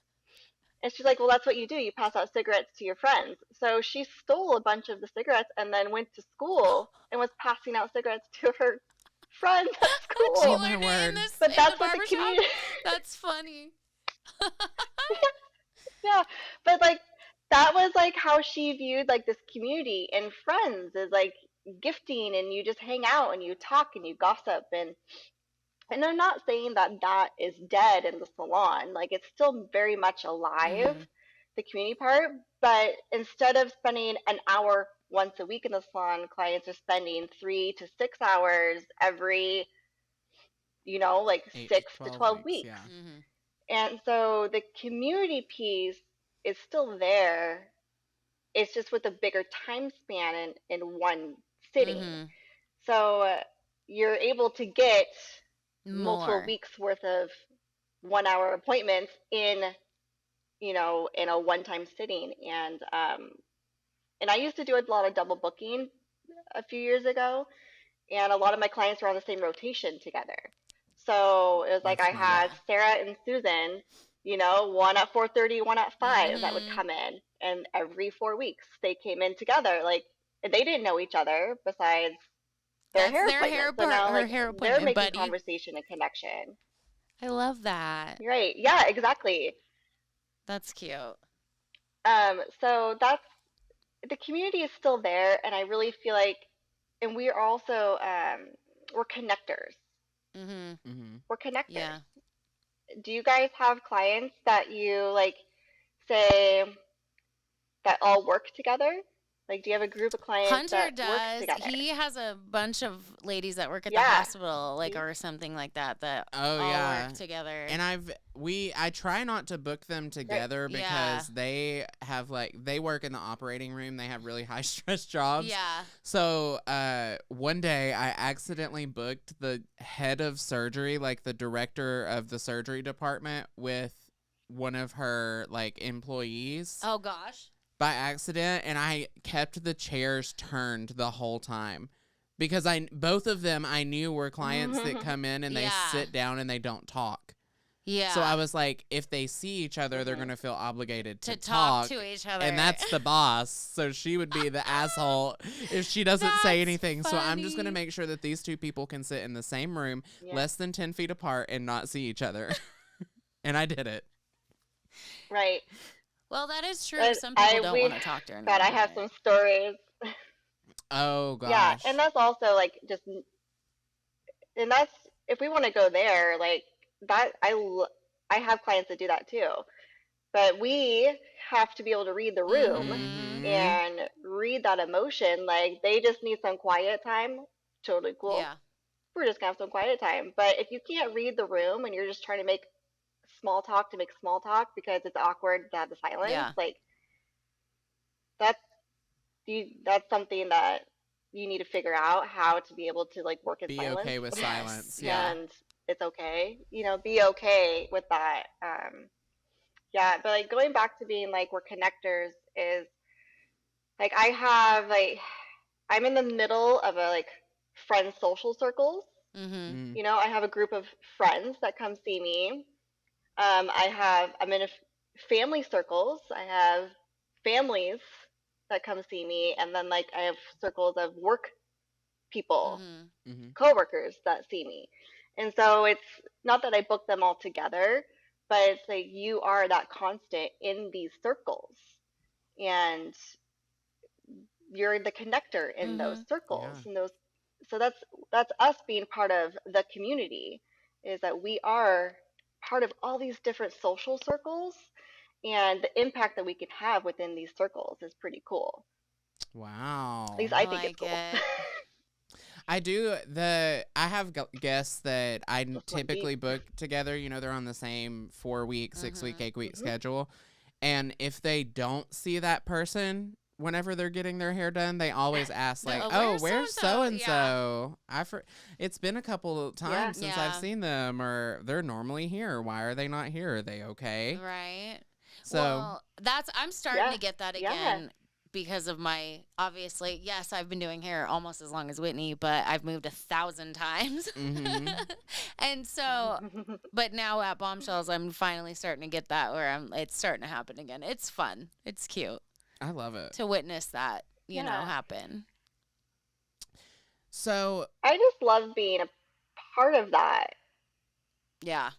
And she's like, well, that's what you do. You pass out cigarettes to your friends. So she stole a bunch of the cigarettes and then went to school and was passing out cigarettes to her friends at She Oh school. my learned it in word. this But in the that's what the barber shop. community, That's funny. yeah. But like, that was like how she viewed like this community and friends is like gifting, and you just hang out and you talk and you gossip. And I'm not saying that that is dead in the salon. Like it's still very much alive, Mm-hmm. the community part. But instead of spending an hour once a week in the salon, clients are spending 3 to 6 hours every, like 8 to 6 to 12 weeks, weeks. yeah. Mm-hmm. And so the community piece is still there. It's just with a bigger time span in one sitting. Mm-hmm. So you're able to get multiple More. weeks worth of 1 hour appointments in a one time sitting. And I used to do a lot of double booking a few years ago, and a lot of my clients were on the same rotation together. So it was like That's I smart. had Sarah and Susan, one at 4:30, one at 5 that would Mm-hmm. come in, and every 4 weeks they came in together. Like they didn't know each other besides their That's hair their hair appointment. So now her like hair they're appointment, making buddy. conversation and connection. I love that. Right. Yeah, exactly. That's cute. So that's the community is still there, and I really feel like, and we are also we're connectors. Mm-hmm. Mm-hmm. We're connectors. Yeah. Do you guys have clients that you like say that all work together? Like, do you have a group of clients Hunter that works does. together? He has a bunch of ladies that work at the Yeah. hospital, like See? or something like that, that Oh all yeah. work together. And I try not to book them together Yeah. because they have they work in the operating room. They have really high stress jobs. Yeah. So one day I accidentally booked the head of surgery, like the director of the surgery department, with one of her employees Oh gosh. by accident, and I kept the chairs turned the whole time. Because both of them I knew were clients that come in and they Yeah. sit down and they don't talk. Yeah. So I was like, if they see each other, they're going to feel obligated to to talk to each other. And that's the boss. So she would be the asshole if she doesn't say That's anything. So I'm just going to funny. make sure that these two people can sit in the same room, Yeah. less than 10 feet apart, and not see each other. And I did it. Right. Well, that is true. But Some people don't want to talk during God, I have some stories. Oh, gosh. Yeah, and that's also like just, and that's if we want to go there, like that. I have clients that do that too, but we have to be able to read the room Mhm. and read that emotion. Like they just need some quiet time. Totally cool. Yeah. We're just gonna have some quiet time. But if you can't read the room and you're just trying to make small talk to make small talk because it's awkward to have the silence, Yeah. like that's that's something that you need to figure out how to be able to like work in Be silence. okay with Yes. silence. Yeah. And it's okay, be okay with that. Yeah, but like going back to being like we're connectors is like I'm in the middle of a like friend social circles. Mm-hmm. Mm. I have a group of friends that come see me. I'm in family circles. I have families that come see me, and then like I have circles of work people, Mm-hmm. Mm-hmm. coworkers that see me. And so it's not that I book them all together, but it's like you are that constant in these circles. And you're the connector in those Mm-hmm. circles. Yeah. And those so that's us being part of the community is that we are part of all these different social circles, and the impact that we can have within these circles is pretty cool. At least Wow. I I think it's like cool. it. I have guests that Just went deep. typically book together. They're on the same 4 week, 6 week, Mm-hmm. 8 week Hmm. schedule. And if they don't see that person whenever they're getting their hair done, they always ask They're like, like, "Oh, where's so and where's so so? and Yeah. so?" It's been a couple of Yeah. times since I've Yeah. seen them, or they're normally here. Why are they not here? Are they okay? Right. So, Well, I'm starting Yeah. to get that Yeah. again because of my, obviously, yes, I've been doing hair almost as long as Whitney, but I've moved 1,000 times. mm-hmm. And so, but now at Bombshells, I'm finally starting to get that where it's starting to happen again. It's fun. It's cute I love it. to witness that, Yeah. happen. So, I just love being a part of that, Yeah.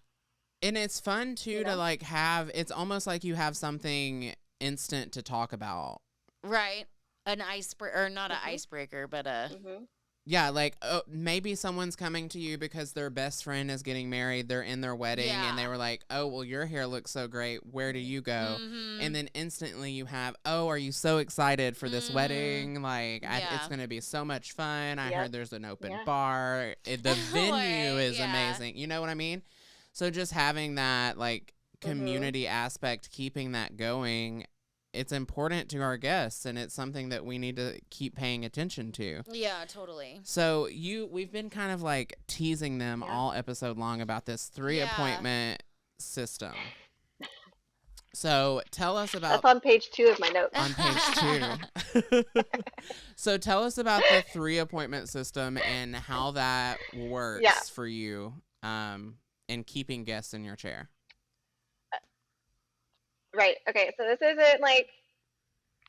and it's fun too you to know? like have, it's almost like you have something instant to talk about. Right. An icebreaker, or not an Hmm. icebreaker, but a, Hmm. Yeah, like maybe someone's coming to you because their best friend is getting married. They're in their wedding and they yeah. were like, "Oh, well, your hair looks so great. Where do you go?" Mm-hmm. And then instantly you have, "Oh, are you so excited for this Mm-hmm. wedding? Like, it's Yeah. going to be so much fun. I Yep. heard there's an open Yeah. bar. The venue Right. is Yeah. amazing." You know what I mean? So just having that like Hmm. community aspect, keeping that going, it's important to our guests, and it's something that we need to keep paying attention to. Yeah, totally. So we've been kind of like teasing them Yeah. all episode long about this 3 Yeah. appointment system. So tell us That's about on page 2 of my notes. on page 2. So tell us about the 3 appointment system and how that Yeah. works for you in keeping guests in your chair. Right. Okay. So this isn't like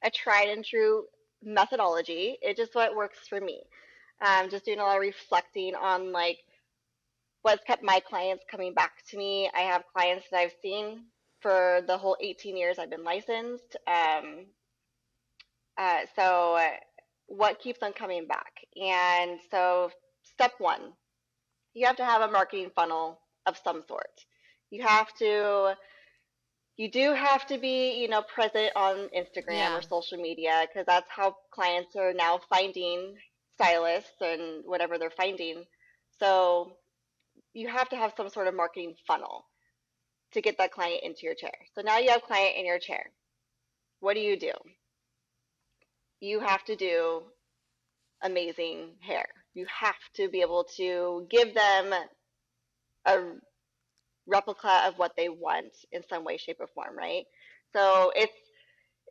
a tried and true methodology. It's just what works for me. Just doing a lot of reflecting on like what's kept my clients coming back to me. I have clients that I've seen for the whole 18 years I've been licensed. So what keeps them coming back? And so step one, you have to have a marketing funnel of some sort. You have to you do have to be, present on Instagram Yeah. or social media because that's how clients are now finding stylists and whatever they're finding. So you have to have some sort of marketing funnel to get that client into your chair. So now you have client in your chair. What do? You have to do amazing hair. You have to be able to give them a replica of what they want in some way, shape, or form, right? So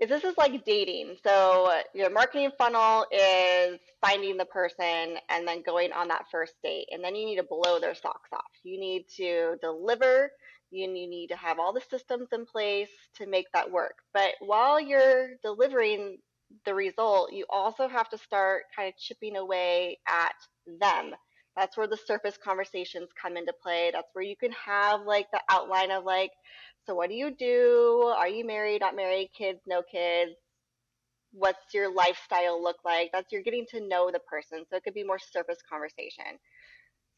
this is like dating. So your marketing funnel is finding the person and then going on that first date. And then you need to blow their socks off. You need to deliver. You need to have all the systems in place to make that work. But while you're delivering the result, you also have to start kind of chipping away at them. That's where the surface conversations come into play. That's where you can have like the outline of like, so what do you do? Are you married, not married, kids, no kids? What's your lifestyle look like? That's you're getting to know the person. So it could be more surface conversation.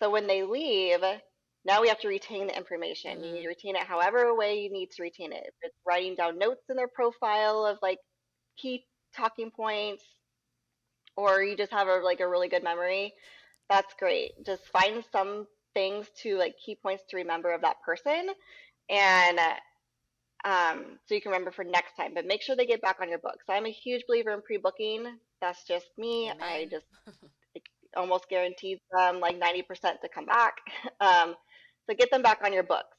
So when they leave, now we have to retain the information. You need Mm-hmm. to retain it however way you need to retain it. If it's writing down notes in their profile of like key talking points, or you just have a really good memory, that's great. Just find some things to like key points to remember of that person, and so you can remember for next time. But make sure they get back on your book. So I'm a huge believer in pre-booking. That's just me. I Amen. just it almost guarantees them like 90% to come back. Um, so get them back on your books.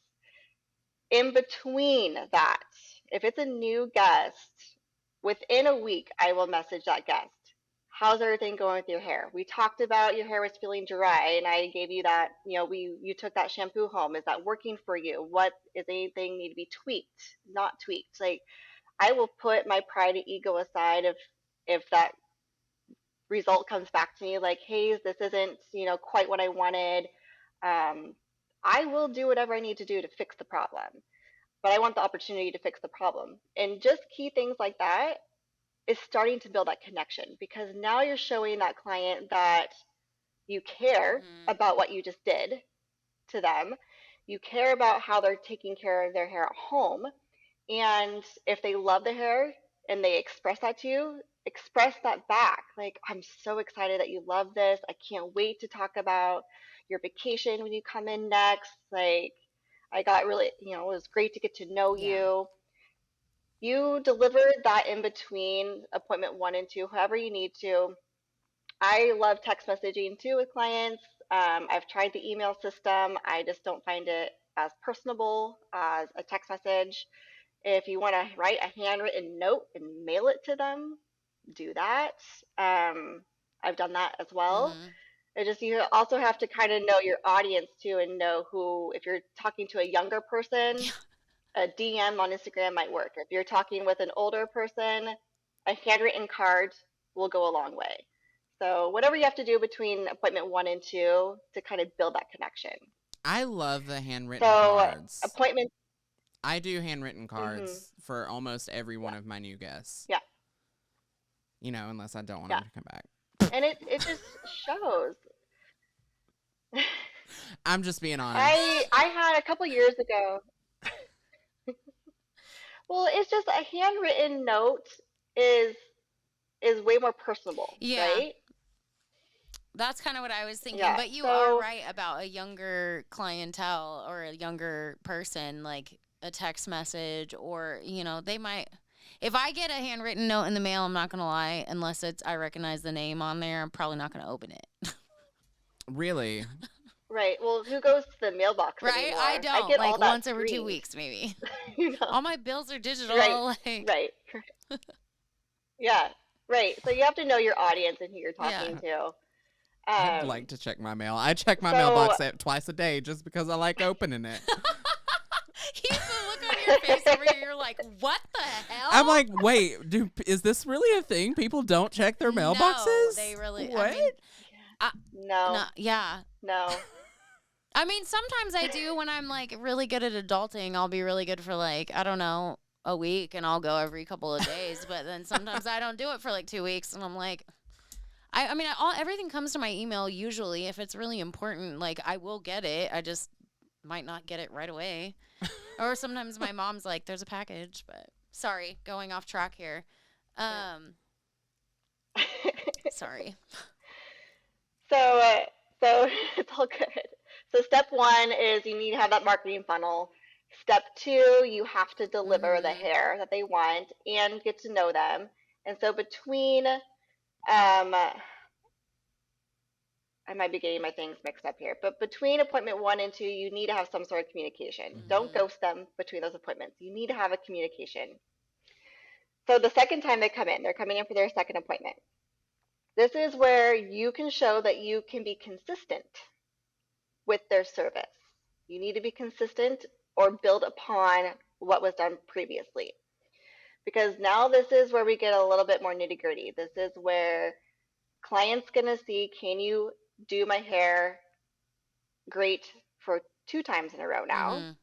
In between that, if it's a new guest, within a week, I will message that guest. How's everything going with your hair? We talked about your hair was feeling dry, and I gave you that. You took that shampoo home. Is that working for you? What is anything need to be tweaked, not tweaked? Like I will put my pride and ego aside if that result comes back to me like, hey, this isn't quite what I wanted. Um, I will do whatever I need to do to fix the problem, but I want the opportunity to fix the problem. And just key things like that is starting to build that connection because now you're showing that client that you care Mm-hmm. about what you just did to them. You care about how they're taking care of their hair at home. And if they love the hair and they express that to you, express that back. Like, I'm so excited that you love this. I can't wait to talk about your vacation when you come in next. Like, I got really, it was great to get to know Yeah. you. You deliver that in between appointment 1 and 2, however you need to. I love text messaging too with clients. I've tried the email system. I just don't find it as personable as a text message. If you want to write a handwritten note and mail it to them, do that. I've done that as well. Mm-hmm. It just, you also have to kind of know your audience too, and know who, if you're talking to a younger person, a DM on Instagram might work. If you're talking with an older person, a handwritten card will go a long way. So whatever you have to do between appointment 1 and 2 to kind of build that connection. I love the handwritten So cards. appointment. I do handwritten cards Mhm. for almost every one Yeah. of my new guests. Yeah. Unless I don't want Yeah. them to come back. And it just shows. I'm just being honest. I had a couple years ago. Well, it's just a handwritten note is way more personable, Yeah. right? That's kind of what I was thinking. Yeah. But you So are right about a younger clientele or a younger person, like a text message, or, they might. If I get a handwritten note in the mail, I'm not going to lie, unless I recognize the name on there, I'm probably not going to open it. Really? right. Well, who goes to the mailbox Right? anymore? I don't. get Like all that once every 2 screened. weeks, maybe. You know? All my bills are digital. Right. Like, Right. Yeah. Right. So you have to know your audience and who you're Yeah. talking to. I'd like to check my mail. I check my so- mailbox twice a day just because I like opening it. He's the look on your face over here. You're like, what the hell? I'm like, wait, is this really a thing? People don't check their mailboxes? No, they really. What? I mean, No. yeah. No. I mean, sometimes I do when I'm like really good at adulting. I'll be really good for like, I don't know, a week, and I'll go every couple of days. But then sometimes I don't do it for like 2 weeks, and I'm like, I mean, everything comes to my email usually. If it's really important, like I will get it. I just might not get it right away. Or sometimes my mom's like, "There's a package," but sorry, going off track here. Sorry. So it's all good. So step 1 is you need to have that marketing funnel. Step 2, you have to deliver the hair that they want and get to know them. And so between, I might be getting my things mixed up here, but between appointment 1 and 2, you need to have some sort of communication. Don't ghost them between those appointments. You need to have a communication. So the second time they come in, they're coming in for their second appointment. This is where you can show that you can be consistent with their service. You need to be consistent or build upon what was done previously. Because now this is where we get a little bit more nitty gritty. This is where clients gonna see, can you do my hair great for 2 times in a row now?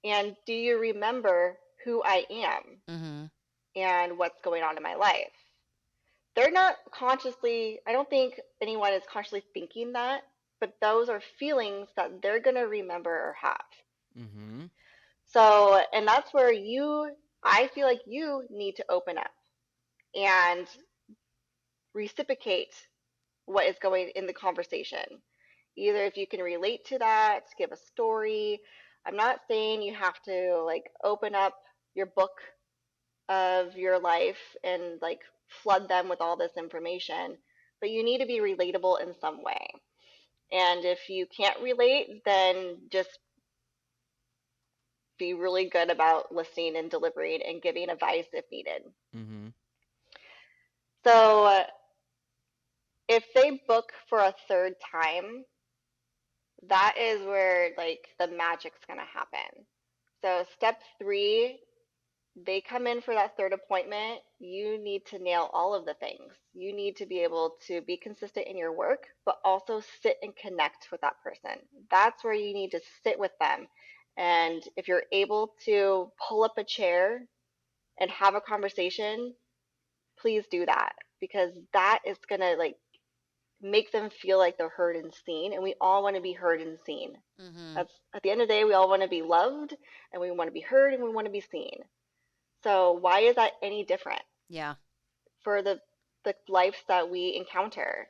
And do you remember who I am and what's going on in my life? They're not consciously, I don't think anyone is consciously thinking that, but those are feelings that they're going to remember or have. Mm-hmm. So, and that's where I feel like you need to open up and reciprocate what is going in the conversation. Either if you can relate to that, give a story. I'm not saying you have to like open up your book of your life and like flood them with all this information, but you need to be relatable in some way. And if you can't relate, then just be really good about listening and delivering and giving advice if needed. Mm-hmm. So if they book for a third time, that is where like the magic's going to happen. So step 3, they come in for that third appointment, you need to nail all of the things. You need to be able to be consistent in your work, but also sit and connect with that person. That's where you need to sit with them. And if you're able to pull up a chair and have a conversation, please do that, because that is going to like make them feel like they're heard and seen. And we all want to be heard and seen. Mm-hmm. That's at the end of the day, we all want to be loved and we want to be heard and we want to be seen. So why is that any different Yeah. for the lives that we encounter?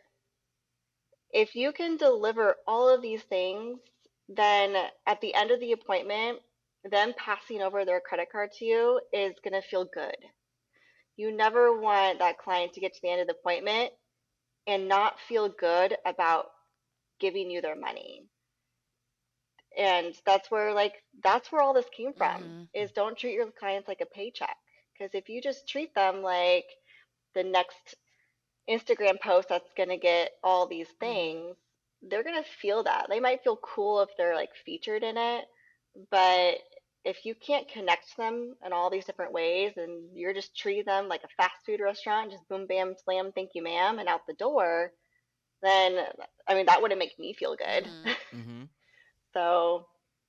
If you can deliver all of these things, then at the end of the appointment, them passing over their credit card to you is going to feel good. You never want that client to get to the end of the appointment and not feel good about giving you their money. And that's where all this came from, Mm-hmm. is don't treat your clients like a paycheck. Because if you just treat them like the next Instagram post that's going to get all these Mm-hmm. things, they're going to feel that. They might feel cool if they're like featured in it, but if you can't connect them in all these different ways and you're just treating them like a fast food restaurant, just boom, bam, slam, thank you, ma'am, and out the door, then I mean, that wouldn't make me feel good. Mm-hmm. Mm-hmm. So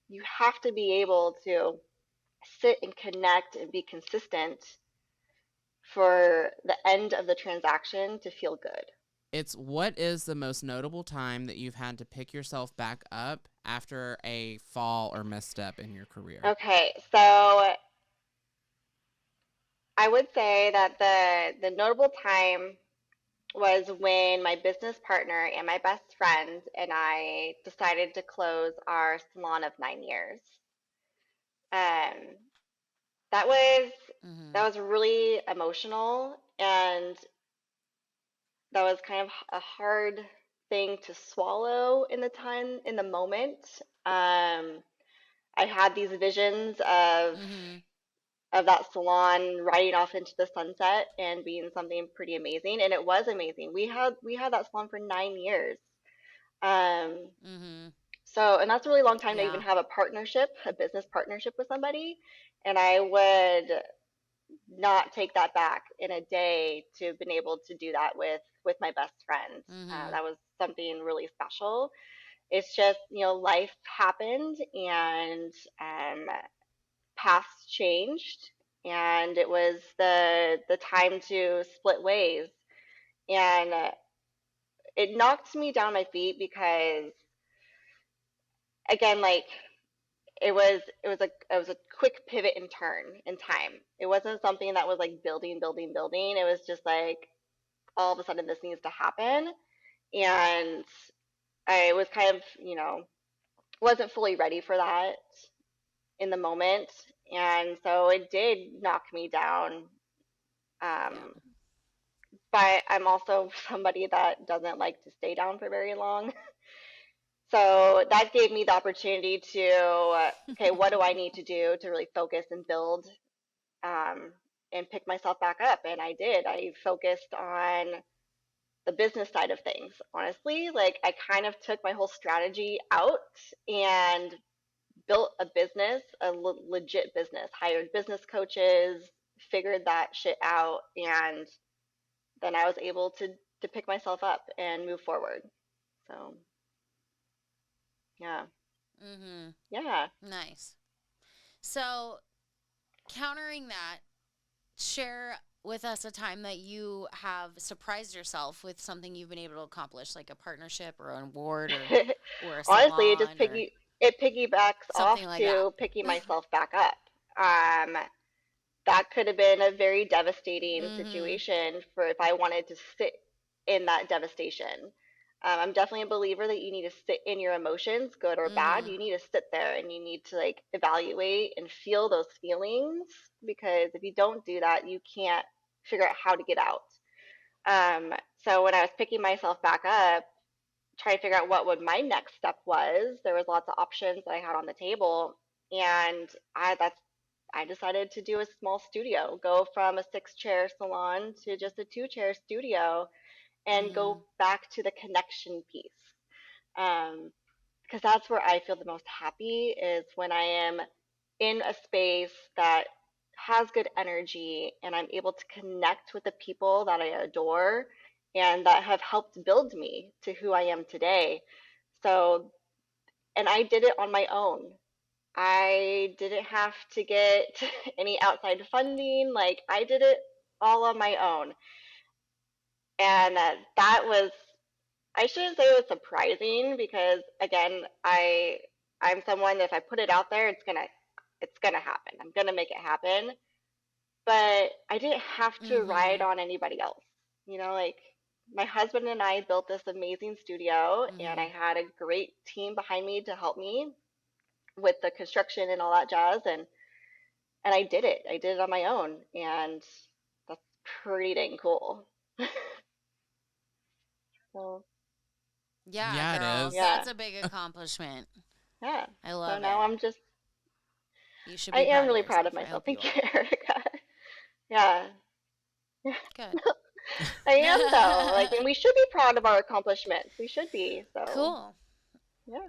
you have to be able to sit and connect and be consistent for the end of the transaction to feel good. It's what is the most notable time that you've had to pick yourself back up after a fall or misstep in your career? Okay, so I would say that the notable time was when my business partner and my best friend and I decided to close our salon of 9 years. Um, that was Mm-hmm. that was really emotional, and that was kind of a hard thing to swallow in the moment. I had these visions Mm-hmm. of that salon riding off into the sunset and being something pretty amazing, and it was amazing. We had that salon for 9 years. Um, Mm-hmm. and that's a really long time to even Yeah. have a business partnership with somebody. And I would not take that back in a day to have been able to do that with my best friend. Mm-hmm. That was something really special. It's just, life happened, and paths changed, and it was the time to split ways. And it knocked me down my feet because, again, like, it was a quick pivot and turn in time. It wasn't something that was like building, building, building. It was just like all of a sudden this needs to happen, and I was kind of, wasn't fully ready for that in the moment, and so it did knock me down. Yeah. Um, but I'm also somebody that doesn't like to stay down for very long. So that gave me the opportunity to, okay, what do I need to do to really focus and build, um, and pick myself back up? And I did. I focused on the business side of things. Honestly, like, I kind of took my whole strategy out and built a business, legit business, hired business coaches, figured that shit out, and then I was able to pick myself up and move forward. So, yeah. Mm-hmm. Yeah. Nice. So, countering that, share with us a time that you have surprised yourself with something you've been able to accomplish, like a partnership or an award or a Honestly, salon or it piggybacks off something like that. to picking myself back up. Um, that could have been a very devastating Mm-hmm. situation for if I wanted to sit in that devastation. I'm definitely a believer that you need to sit in your emotions, good or bad. Mm-hmm. You need to sit there and you need to like evaluate and feel those feelings, because if you don't do that, you can't figure out how to get out. So when I was picking myself back up, trying to figure out what would my next step was, there was lots of options that I had on the table, and I decided to do a small studio, go from a 6 chair salon to just a 2 chair studio, and Mm-hmm. go back to the connection piece. Um, because that's where I feel the most happy, is when I am in a space that has good energy and I'm able to connect with the people that I adore and that have helped build me to who I am today. So, and I did it on my own. I didn't have to get any outside funding. Like, I did it all on my own. And that was I shouldn't say it was surprising because again, I'm someone that if I put it out there, it's gonna happen. I'm gonna make it happen. But I didn't have to ride Mm-hmm. on anybody else. Like my husband and I built this amazing studio, and I Mm-hmm. had a great team behind me to help me with the construction and all that jazz, and I did it. I did it on my own, and that's pretty dang cool. So Yeah, Yeah, it girl, is. yeah, that's a big accomplishment. yeah. I So love now it. You should I be am proud of really proud of yourself. I myself. hope you Thank you, are. Erica. Yeah, Good. I am though. Like, and we should be proud of our accomplishments. We should be. So Cool. yeah.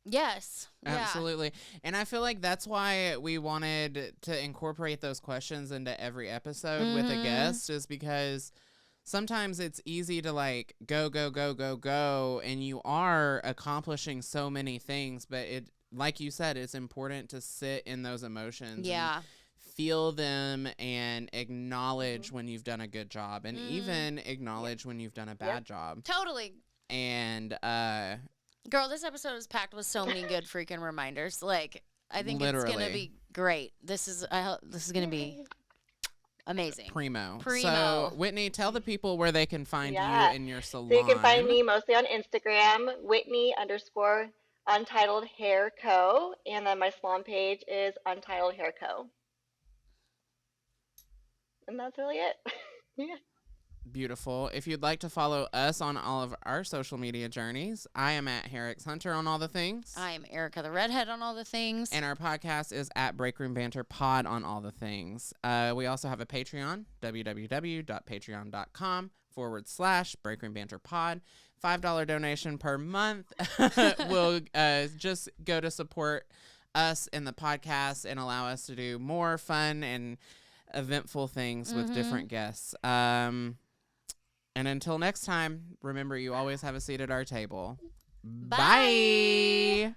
Yes. Yeah. Absolutely. And I feel like that's why we wanted to incorporate those questions into every episode with a Mm-hmm. guest, is because sometimes it's easy to like go, go, go, go, go, and you are accomplishing so many things, but it, like you said, it's important to sit in those emotions and Yeah. feel them and acknowledge Hmm. when you've done a good job and Mm-hmm. even Yeah. acknowledge when you've done a Yep. bad job. Totally. And Girl, this episode is packed with so many good freaking reminders. Like, I think it's gonna literally be great. This is gonna be Yay. amazing. primo. So, Primo. Whitney, tell the people where they can find you Yeah. in your So you can find salon. me mostly on Instagram, Whitney underscore Untitled Hair Co. And then my salon page is Untitled Hair Co. And that's really it. Yeah. Beautiful. If you'd like to follow us on all of our social media journeys, I am at Herrick's Hunter on all the things. I am Ericka the Redhead on all the things. And our podcast is at Break Room Banter Pod on all the things. We also have a Patreon, www.patreon.com/Break Room Banter Pod. $5 donation per month will just go to support us in the podcast and allow us to do more fun and eventful things with different guests. And until next time, remember, you always have a seat at our table. Bye. Bye.